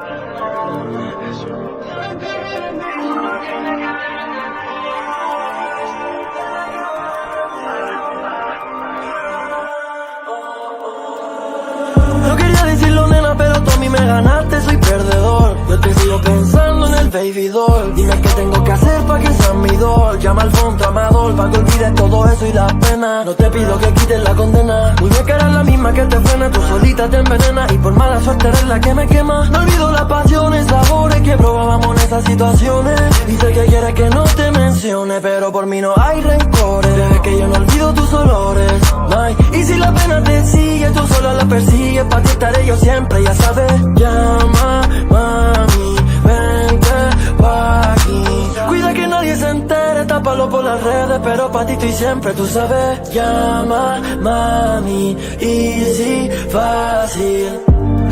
No quería decirlo, nena, pero tú a mí me ganaste, soy perdedor. Yo te sigo pensando en el baby doll. Dime qué tengo que hacer pa' que seas mi doll. Llama al fondo amador pa' que olvides todo eso y las penas. No te pido que quites la condena. Muñeca eres la misma que te frena, tú solita te envenena. Y por mala suerte eres la que me quema. No olvido las pasiones, sabores que probábamos en esas situaciones. Y sé que quieres que no te mencione, pero por mí no hay rencores. Crees que yo no olvido tus olores, ay. Y si la pena te sigue, tú sola la persigues. Pa' ti estaré yo siempre, ya sabes. Llama, mami, vente pa' aquí. Cuida que nadie se entere, tápalo por las redes, pero pa' ti estoy siempre, tú sabes. Llama, mami, easy, fácil.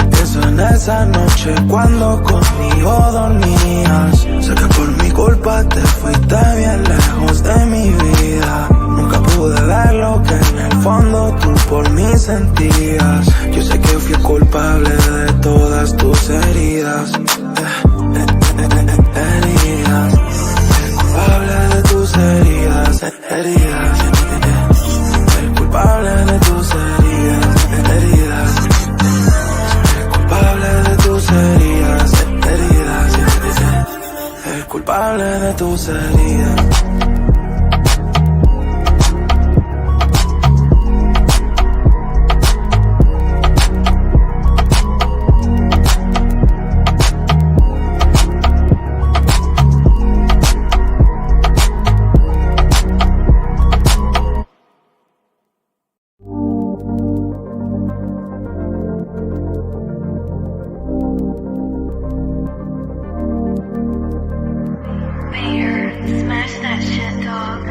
Pienso en esa noche cuando conmigo dormías. Sé que por mi culpa te fuiste bien lejos de mi vida. Nunca pude ver lo que en el fondo tú por mí sentías. Yo sé que fui culpable de todas tus heridas. Heridas. El culpable de tus heridas. Heridas. El culpable de tus heridas. Heridas. El culpable de tus heridas. Heridas. El culpable de tus heridas. Smash that shit, dog.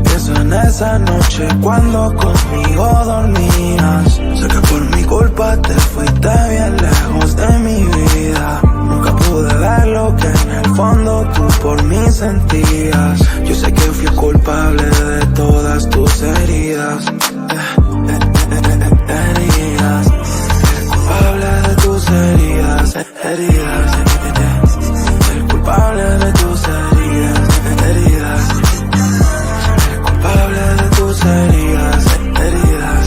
Pienso en esa noche cuando conmigo dormías. Sé que por mi culpa te fuiste bien lejos de mi vida. Nunca pude ver lo que en el fondo tú por mí sentías. Yo sé que fui culpable de todas tus heridas. Heridas. El culpable de tus heridas. Heridas. El culpable de tus heridas. Heridas. El culpable de tus heridas. Heridas.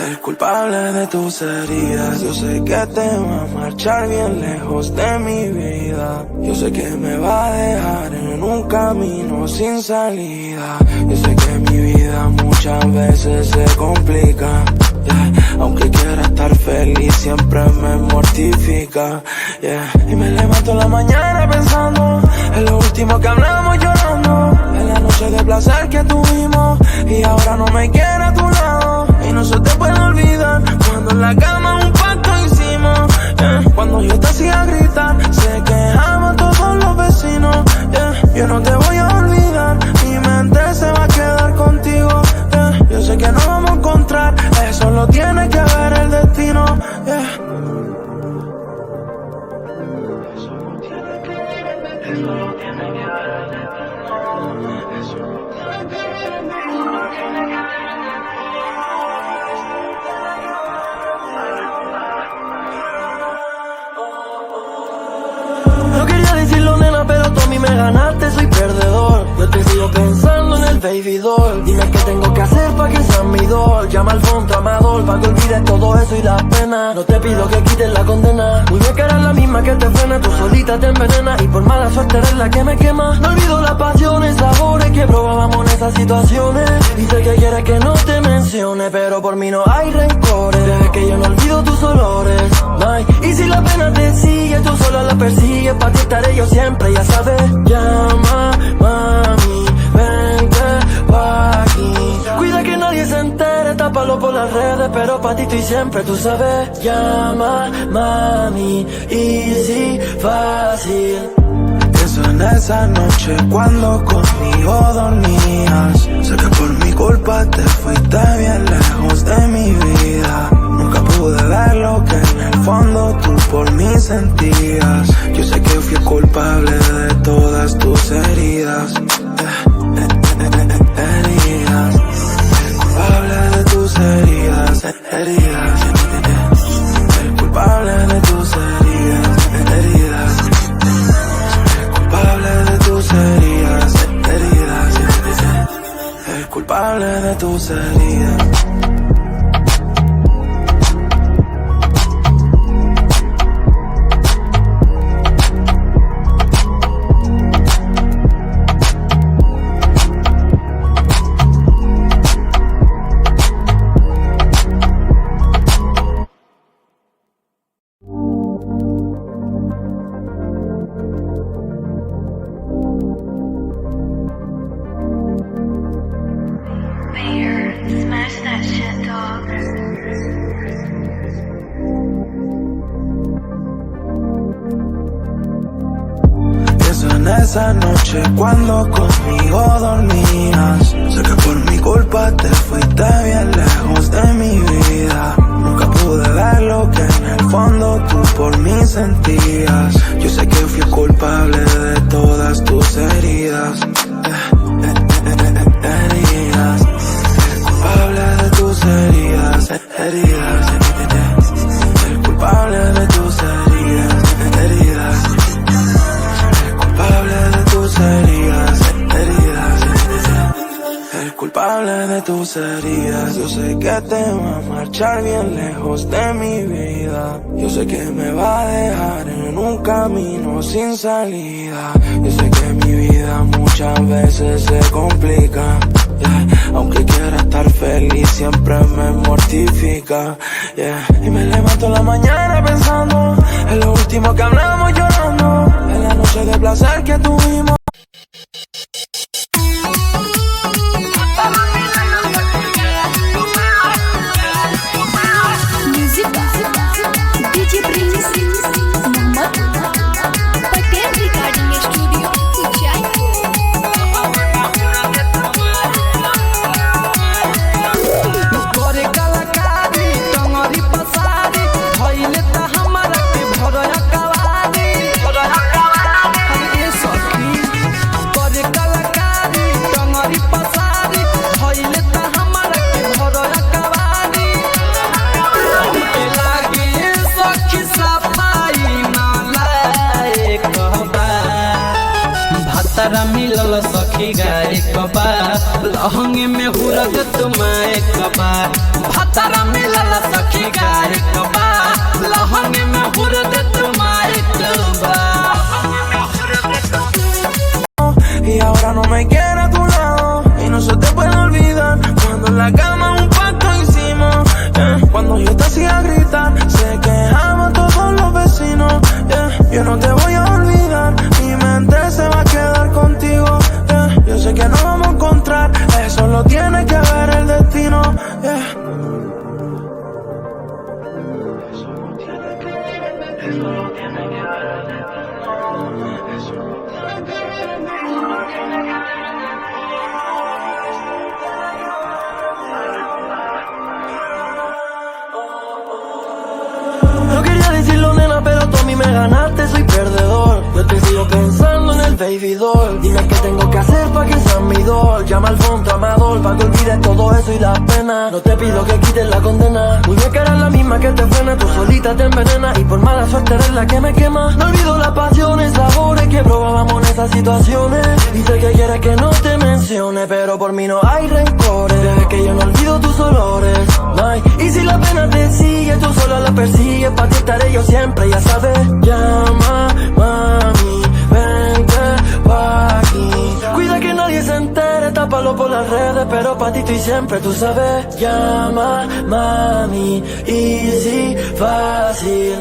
El culpable de tus heridas. Yo sé que te va a marchar bien lejos de mi vida. Yo sé que me va a dejar en un camino sin salida. Yo sé que mi vida muchas veces se complica, yeah. Aunque quiera estar feliz siempre me mortifica, yeah. Y me levanto en la mañana pensando en lo último que hablamos llorando, en la noche de placer que tuvimos y ahora no me quiere a tu lado. Y no se te puede olvidar cuando en la cama un pacto hicimos, yeah. Cuando yo te hacía gritar se quejaban todos los vecinos, yeah. Yo no te voy a olvidar, mi mente se va a quedar contigo, yeah. Yo sé que nos vamos a encontrar, eso lo tiene que ver el destino, yeah. Eso lo tiene que ver el destino, eso lo tiene que ver el destino, eso lo tiene que ver el destino. No quería decirlo, nena, pero tú a mí me ganaste, soy perdedor. Yo te sigo pensando en el baby doll. Dime qué tengo que hacer pa' que seas mi doll. Llama al fondo amador pa' que olvides todo eso y la pena. No te pido que quites la condena. Muñeca eres la misma que te frena, tú solita te envenena y por mala suerte eres la que me quema. No olvido las pasiones, sabores que probábamos en esas situaciones. Y sé que quieres que no te mencione, pero por mí no hay rencores. Crees que yo no olvido tus olores, ay. Y si la pena te sigue, tú sola la persigues. Pa' ti estaré yo siempre, ya sabes. Llama, mami, vente pa' aquí. Cuida que nadie se entere, tápalo por las redes, pero pa' ti estoy siempre, tú sabes. Llama, mami, easy, fácil. Pienso en esa noche cuando conmigo dormías. Sé que por mi culpa te fuiste bien lejos de mi vida. Nunca pude ver lo que en el fondo tú por mí sentías. Yo sé que fui culpable de todas tus heridas. Heridas. El culpable de tus heridas. Heridas. El culpable de tus heridas. Heridas. El culpable de tus heridas. Heridas. El culpable de tus heridas. esa noche cuando conmigo dormías. Sé que por mi culpa te fuiste bien lejos de mi vida. Nunca pude ver lo que en el fondo tú por mí sentías. Yo sé que fui culpable de todas tus heridas. Heridas. El culpable de tus heridas. Heridas. El culpable de tus heridas. Heridas. El culpable de tus heridas. Heridas. El culpable de tus heridas. Yo sé que te va a marchar bien lejos de mi vida. Yo sé que me va a dejar en un camino sin salida. Yo sé que mi vida muchas veces se complica, yeah. Aunque quiera estar feliz siempre me mortifica, yeah. Y me levanto en la mañana pensando en lo último que hablamos llorando, en la noche de placer que tuvimos. DJ Prince Mohammed Patel Recording Studio Udaipur. गोरे कलाकारी टंगरी पसारी भइले त हमरा के भरया कवारी ये सखी गोरे कलाकारी टंगरी पसारी भइले त हमरा के भरया कवारी हमके लागे सखी सफाई ना लायक बा भतरा मिलल सखी गाय कबा लहंगे में हुरग तुम्हारे कबा भतरा मिलल सखी गाय कबा लहंगे में हुरग तुम्हारे कबा Y ahora no me quiere a tu lado y no se te puede olvidar cuando en la cama un pacto hicimos, yeah. Cuando yo te hacía gritar se quejaban todos los vecinos, yeah. Yo no te voy a olvidar, mi mente se va a quedar contigo, yeah. Yo sé que nos vamos a encontrar, eso lo tiene que ver el destino, yeah. Eso lo tiene que ver el No quería decirlo, nena, pero tú a mí me ganaste, soy perdedor. Yo te sigo pensando en el baby doll. Dime qué tengo que hacer pa' que seas mi doll. Llama al fondo amador pa' que olvides todo eso y las penas. No te pido que quites la condena, muñeca eres la misma que te frena. Tú solita te envenenas y por mala suerte eres la que me quema. No olvido las pasiones, sabores que probábamos en esas situaciones. Dice que quieres que no te mencione, pero por mí no hay rencores. Desde que yo no olvido tus olores, ay. Y si la pena te sigue, tú sola la persigues. Pa' ti estaré yo siempre, ya sabes. Llama, mami, vente pa' aquí. Cuida que nadie se entere, tápalo por las redes, pero pa' ti estoy siempre, tú sabes. Llama, mami, easy, fácil.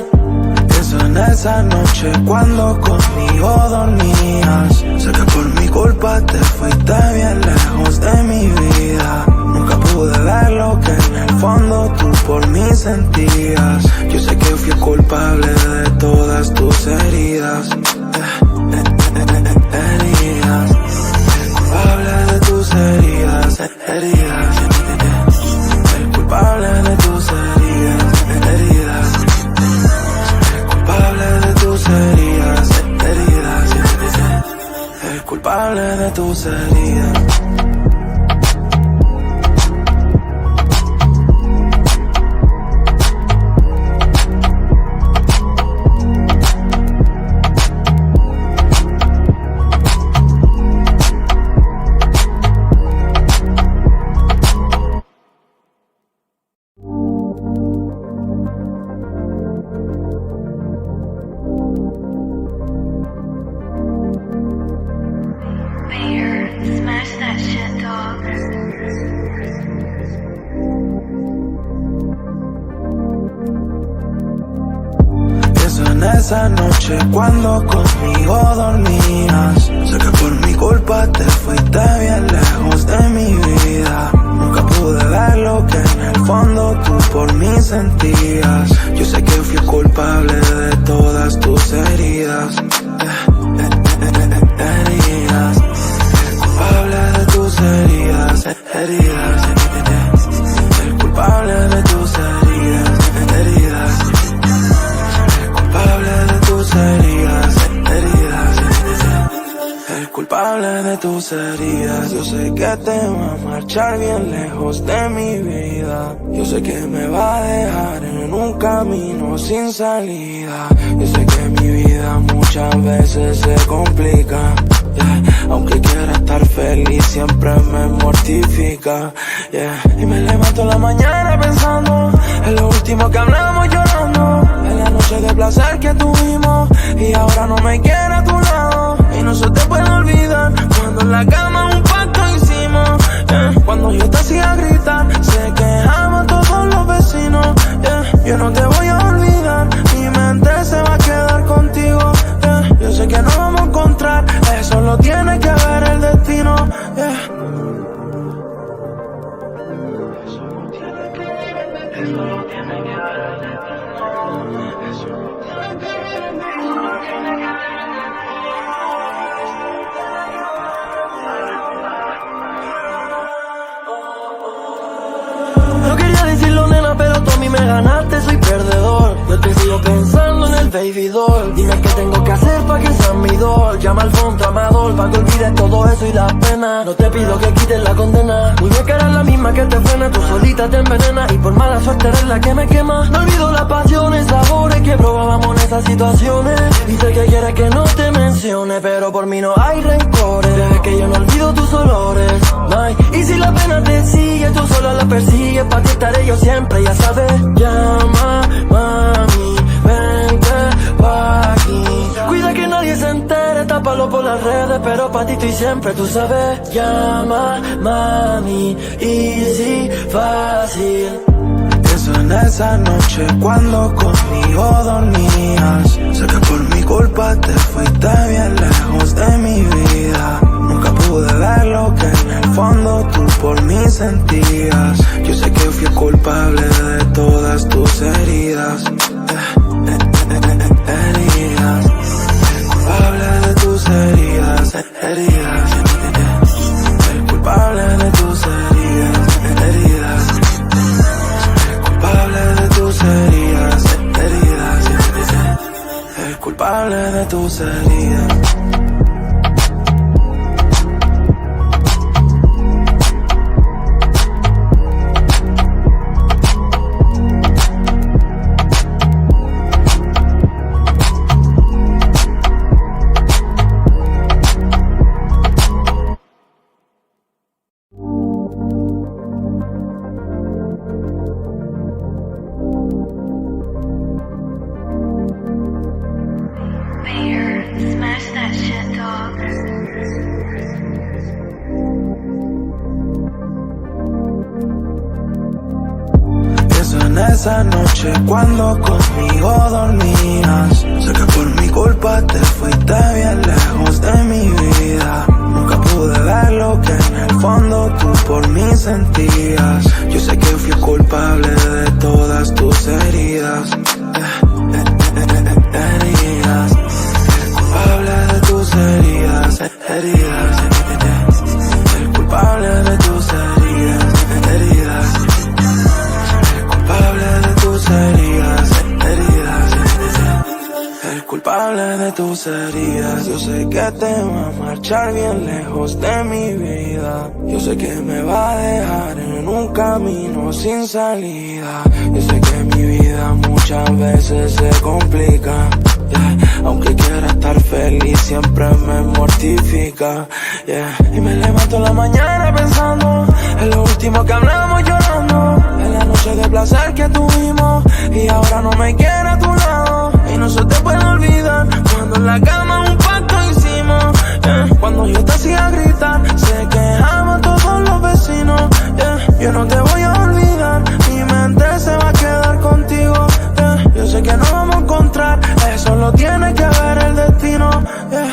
Eso en esa noche cuando conmigo dormías. Sé que por mi culpa te fuiste bien lejos de mi vida. Nunca pude ver lo que en el fondo tú por mí sentías. Yo sé que fui culpable de todas tus heridas. Heridas. El culpable de tus heridas. Heridas. El culpable de tus heridas. Heridas. El culpable de tus heridas. Heridas. El culpable de tus heridas. Smash that shit, dog. Pienso en esa noche cuando conmigo dormías. Sé que por mi culpa te fuiste bien lejos de mi vida. Nunca pude ver lo que en el fondo tú por mí sentías. Yo sé que fui culpable de todas tus heridas. Heridas. heridas, el culpable de tus heridas, heridas, el culpable de tus heridas, heridas, el culpable de tus heridas. Yo sé que te va a marchar bien lejos de mi vida. Yo sé que me va a dejar en un camino sin salida. Yo sé que mi vida muchas veces se complica, yeah. Aunque quiera estar feliz siempre me mortifica, yeah. Y me levanto en la mañana pensando en lo último que hablamos llorando, en la noche de placer que tuvimos y ahora no me quiere a tu lado. Y no se te puede olvidar cuando en la cama un pacto hicimos, yeah. Cuando yo te hacía gritar se quejaban todos los vecinos, yeah. Yo no te voy a olvidar, mi mente se va a quedar contigo, yeah. Yo sé que no vamos a encontrar, eso lo tiene que ver el destino, yeah. Eso lo tiene que ver el destino, eso lo tiene que ver el destino, eso lo tiene que ver el destino, eso lo tiene que ver el destino. No quería decirlo, nena, pero tú a mí me ganaste, soy perdedor. Yo te sigo pensando en el baby doll. Dime qué tengo que hacer pa' que seas mi doll. Llama al fondo amador pa' que olvides todo eso y las penas. No te pido que quites la condena, muñeca eres la misma que te frena. Tú solita te envenenas y por mala suerte eres la que me quema. No olvido las pasiones, sabores que probábamos en esas situaciones. Y sé que quieres que no te mencione, pero por mí no hay rencores. Bebé, que yo no olvido tus olores, ay. Y si la pena te sigue, tú sola la persigues. Pa' ti estaré yo siempre, ya sabes. Llama, mami, vente pa' aquí. Cuida que nadie se entere, tápalo por las redes, pero pa' ti estoy siempre, tú sabes. Llama, mami, easy, fácil. Pienso en esa noche cuando conmigo dormías. Sé que por mi culpa te fuiste bien lejos de mi vida. Nunca pude ver lo que en el fondo tú por mí sentías. Yo sé que fui culpable de todas tus heridas, heridas. El culpable de tus heridas, heridas. El culpable de tus heridas, heridas. El culpable de tus heridas, heridas. El culpable de tus heridas. Smash that shit, dog. Pienso en esa noche cuando conmigo dormías. Sé que por mi culpa te fuiste bien lejos de mi vida. Nunca pude ver lo que en el fondo tú por mí sentías. Yo sé que fui culpable de todas tus heridas, heridas. El culpable de tus heridas, heridas. El culpable de tus heridas, heridas. El culpable de tus heridas, heridas. El culpable de tus heridas. Yo sé que te va a marchar bien lejos de mi vida. Yo sé que me va a dejar en un camino sin salida. Yo sé que mi vida muchas veces se complica, yeah. Aunque quiera estar feliz siempre me mortifica, yeah. Y me levanto en la mañana pensando en lo último que hablamos llorando, en la noche de placer que tuvimos y ahora no me quiere a tu lado. Y no se te puede olvidar cuando en la cama un pacto hicimos, yeah. Cuando yo te hacía gritar se quejaban todos los vecinos, yeah. Yo no te voy a olvidar, mi mente se va a quedar contigo, yeah. Yo sé que no vamos a encontrar, eso lo tiene que ver el destino, yeah.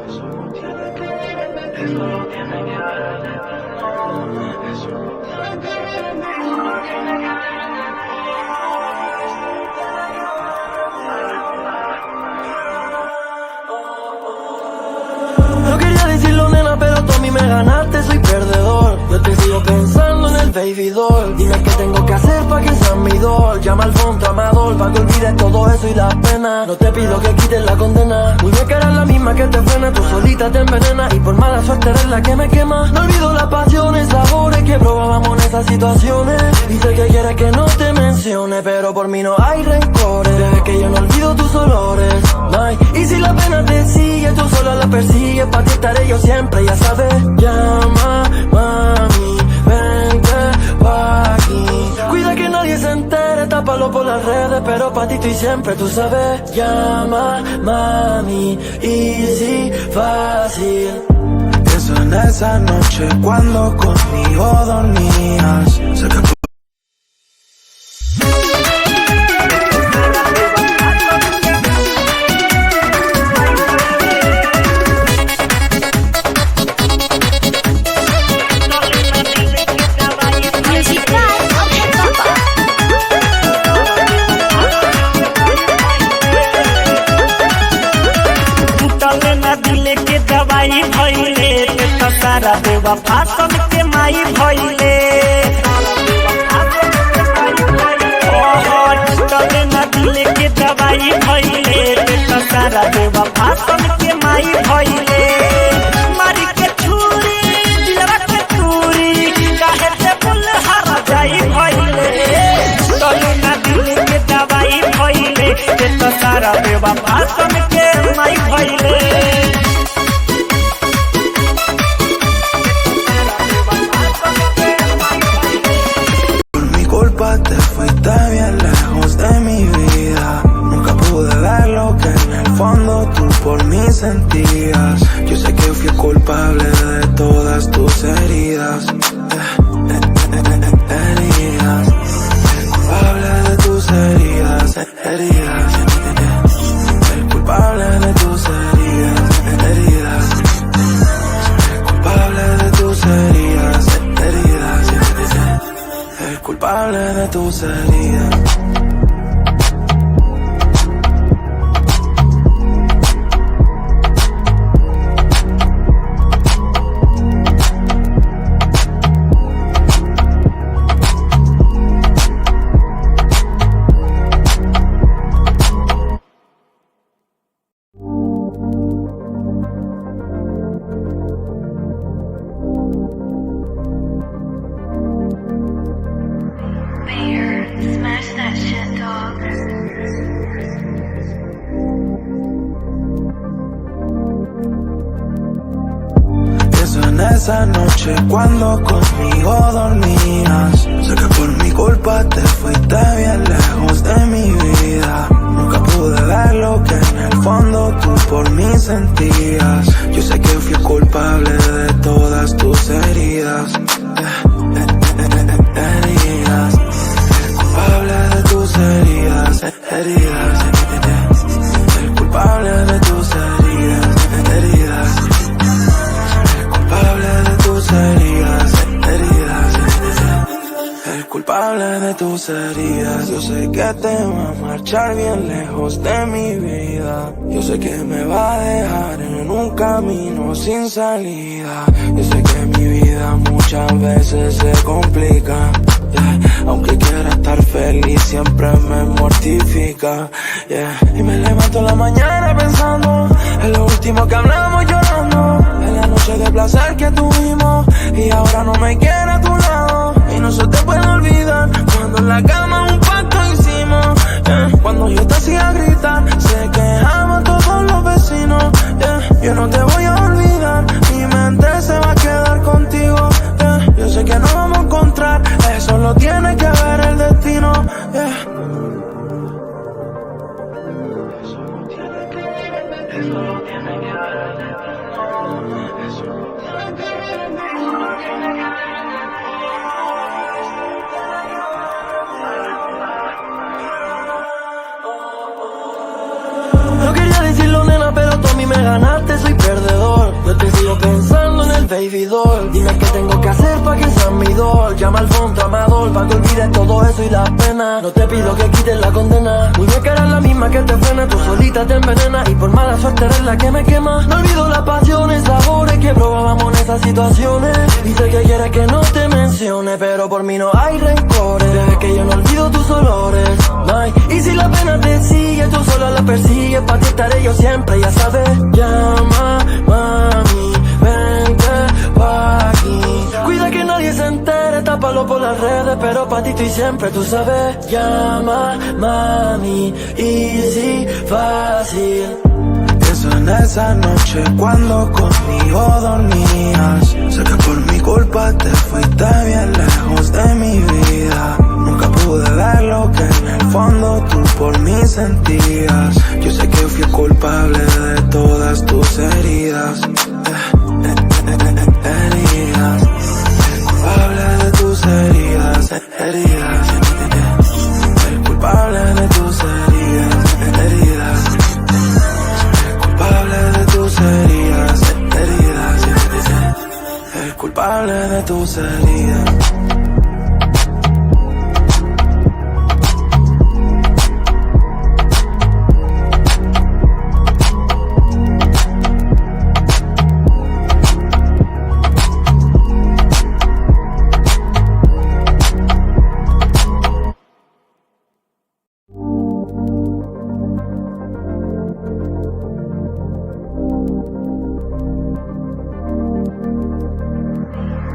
Eso lo tiene que ver el destino, eso lo tiene que ver el destino, eso lo tiene que ver el destino, eso lo tiene que ver el destino. No quería decirlo, nena, pero tú a mí tramador, pa' que olvides todo eso y las penas. No te pido que quites la condena, muñeca eres la misma que te frena, tú solita te envenenas y por mala suerte eres la que me quema. No olvido las pasiones, sabores que probábamos en esas situaciones. Y sé que quieres que no te mencione, pero por mí no hay rencores. Deja que yo no olvido tus olores, ay. Y si la pena te sigue, tú sola la persigues, pa' ti estaré yo siempre, ya sabes. Llama, mami, vente pa' aquí. Cuida que nadie se entere, tápalo por las redes, pero pa' ti estoy siempre, tú sabes. Llama, mami, easy, fácil. Pienso en esa noche cuando conmigo dormías. Sé que देवा फासन के माई भइले चले न दिले के दवाई भइले सारा देवा फासन के माई भइले मारी के छुरी दिलवा के चूरी काहे से बुल हरा जाई भइले चले न दिले के दवाई भइले सारा देवा फासन के माई भइले te fuiste bien lejos de mi vida. Nunca pude ver lo que en el fondo tú por mí sentías. Yo sé que fui culpable de todas tus heridas. Heridas. Culpable de tus heridas. Heridas. El culpable de tus heridas. Heridas. El culpable de tus heridas. Heridas. El culpable de tus heridas. Smash that shit, dog. Pienso en esa noche cuando conmigo dormías. Sé que por mi culpa te fuiste bien lejos de mi vida. Nunca pude ver lo que en el fondo tú por mí sentías. Yo sé que fui culpable de todas tus heridas. Heridas. Culpable de tus heridas, heridas. El culpable de tus heridas, heridas. El culpable de tus heridas, heridas. El culpable de tus heridas. Yo sé que te va a marchar bien lejos de mi vida. Yo sé que me va a dejar en un camino sin salida. Yo sé que mi vida muchas veces se complica. Aunque quiera estar feliz siempre me mortifica, Y me levanto en la mañana pensando en lo último que hablamos llorando, en la noche de placer que tuvimos y ahora no me quiere a tu lado. Y no se te puede olvidar cuando en la cama un pacto hicimos, Cuando yo te hacía gritar se quejaban todos los vecinos, Yo no te voy a olvidar, mi mente se va a quedar contigo, Yo sé que no vamos a encontrar, eso lo tiene que ver el destino, Eso lo tiene que ver el destino, eso lo tiene que ver el destino, eso lo tiene que ver el destino. No quería decirlo, nena, pero tú a mí me ganaste, soy perdedor. Yo te sigo pensando en el baby doll. Dime qué tengo que hacer pa' que seas mi doll. Llama al fondo amador, pa' que olvides todo eso y las penas. No te pido que quites la condena, muñeca eres la misma que te frena, tú solita te envenenas y por mala suerte eres la que me quema. No olvido las pasiones, sabores que probábamos en esas situaciones. Y sé que quieres que no te menciones, menciones, pero por mí no hay rencores. Bebé, que yo no olvido tus olores. Ay, y si la pena te sigue, tú sola la persigues. Pa' ti estaré yo siempre, ya sabes. Llama, mami, vente pa' aquí. Cuida que nadie se entere, tápalo por las redes, pero pa' ti estoy siempre, tú sabes. Llama, mami, easy, fácil. Pienso en esa noche cuando conmigo dormías. Sé que por mi culpa te fuiste bien lejos de mi vida. Nunca pude ver lo que en el fondo tú por mí sentías. Yo sé que fui culpable de todas tus heridas. Heridas. Culpable de tus heridas. Heridas. El culpable de tus heridas. Heridas. Culpable de tus heridas, heridas, el culpable de tus heridas.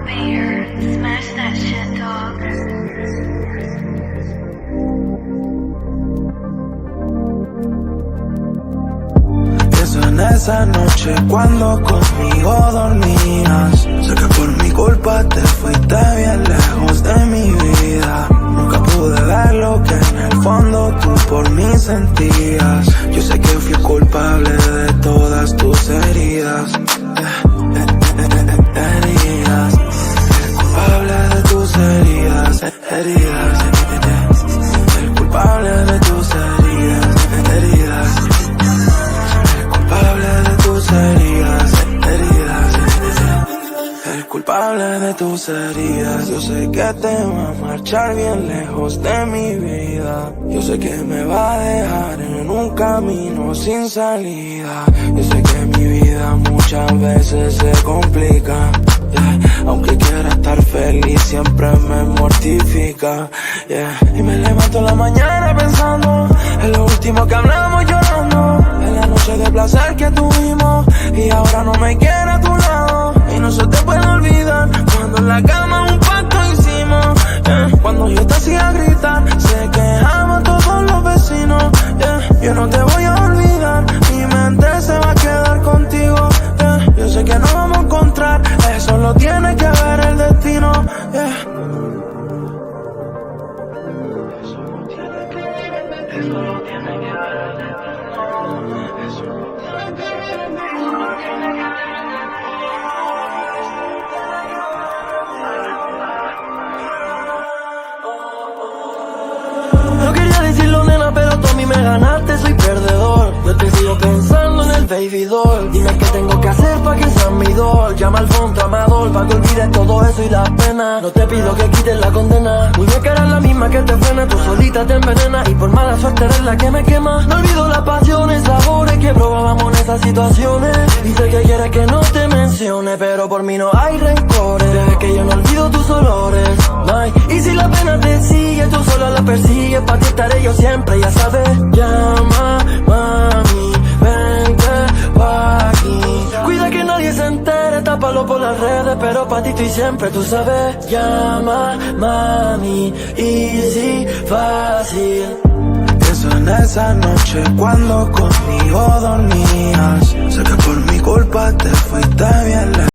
Mayor, smash that shit, dog. Pienso en esa noche cuando conmigo dormías. Sé que por mi culpa te fuiste bien lejos de mi vida. Nunca pude ver lo que en el fondo tú por mí sentías. Yo sé que fui culpable de todas tus heridas. Heridas. Culpable de tus heridas. Heridas. El culpable de tus heridas. Heridas. Culpable de tus heridas, heridas, el culpable de tus heridas. Yo sé que te va a marchar bien lejos de mi vida. Yo sé que me va a dejar en un camino sin salida. Yo sé que mi vida muchas veces se complica. Aunque quiera estar feliz siempre me mortifica, Y me levanto en la mañana pensando en lo último que hablamos llorando, en la noche de placer que tuvimos y ahora no me quiere a tu lado. Y no se te puede olvidar cuando en la cama un pacto hicimos, Cuando yo te hacía gritar se quejaban todos los vecinos, Yo no te voy a olvidar, mi mente se va a quedar contigo, Yo sé que nos vamos a encontrar, eso lo tiene que ver el destino, No quería decirlo, nena, pero tú a mí me ganaste, soy perdedor. Yo te sigo pensando en el baby doll. Dime qué tengo que hacer pa' que seas mi doll. Llama al fondo amador pa' que olvides todo eso y las penas. No te pido que quites la condena. Muñeca eres la misma que te frena, tú solita te envenena. Y por mala suerte eres la que me quema. No olvido las pasiones, sabores que probábamos en esas situaciones. Y sé que quieres que no te mencione, pero por mí no hay rencores. Bebé, que yo no olvido tus olores. Ay, y si la pena te sigue, tú sola la persigues. Pa' ti estaré yo siempre, ya sabes. Llama, mami, vente pa' aquí. Cuida que nadie se entere, tápalo por las redes, pero pa' ti estoy siempre, tú sabes. Llama, mami, easy, fácil. Pienso en esa noche cuando conmigo dormías. Sé que por mi culpa te fuiste bien lejos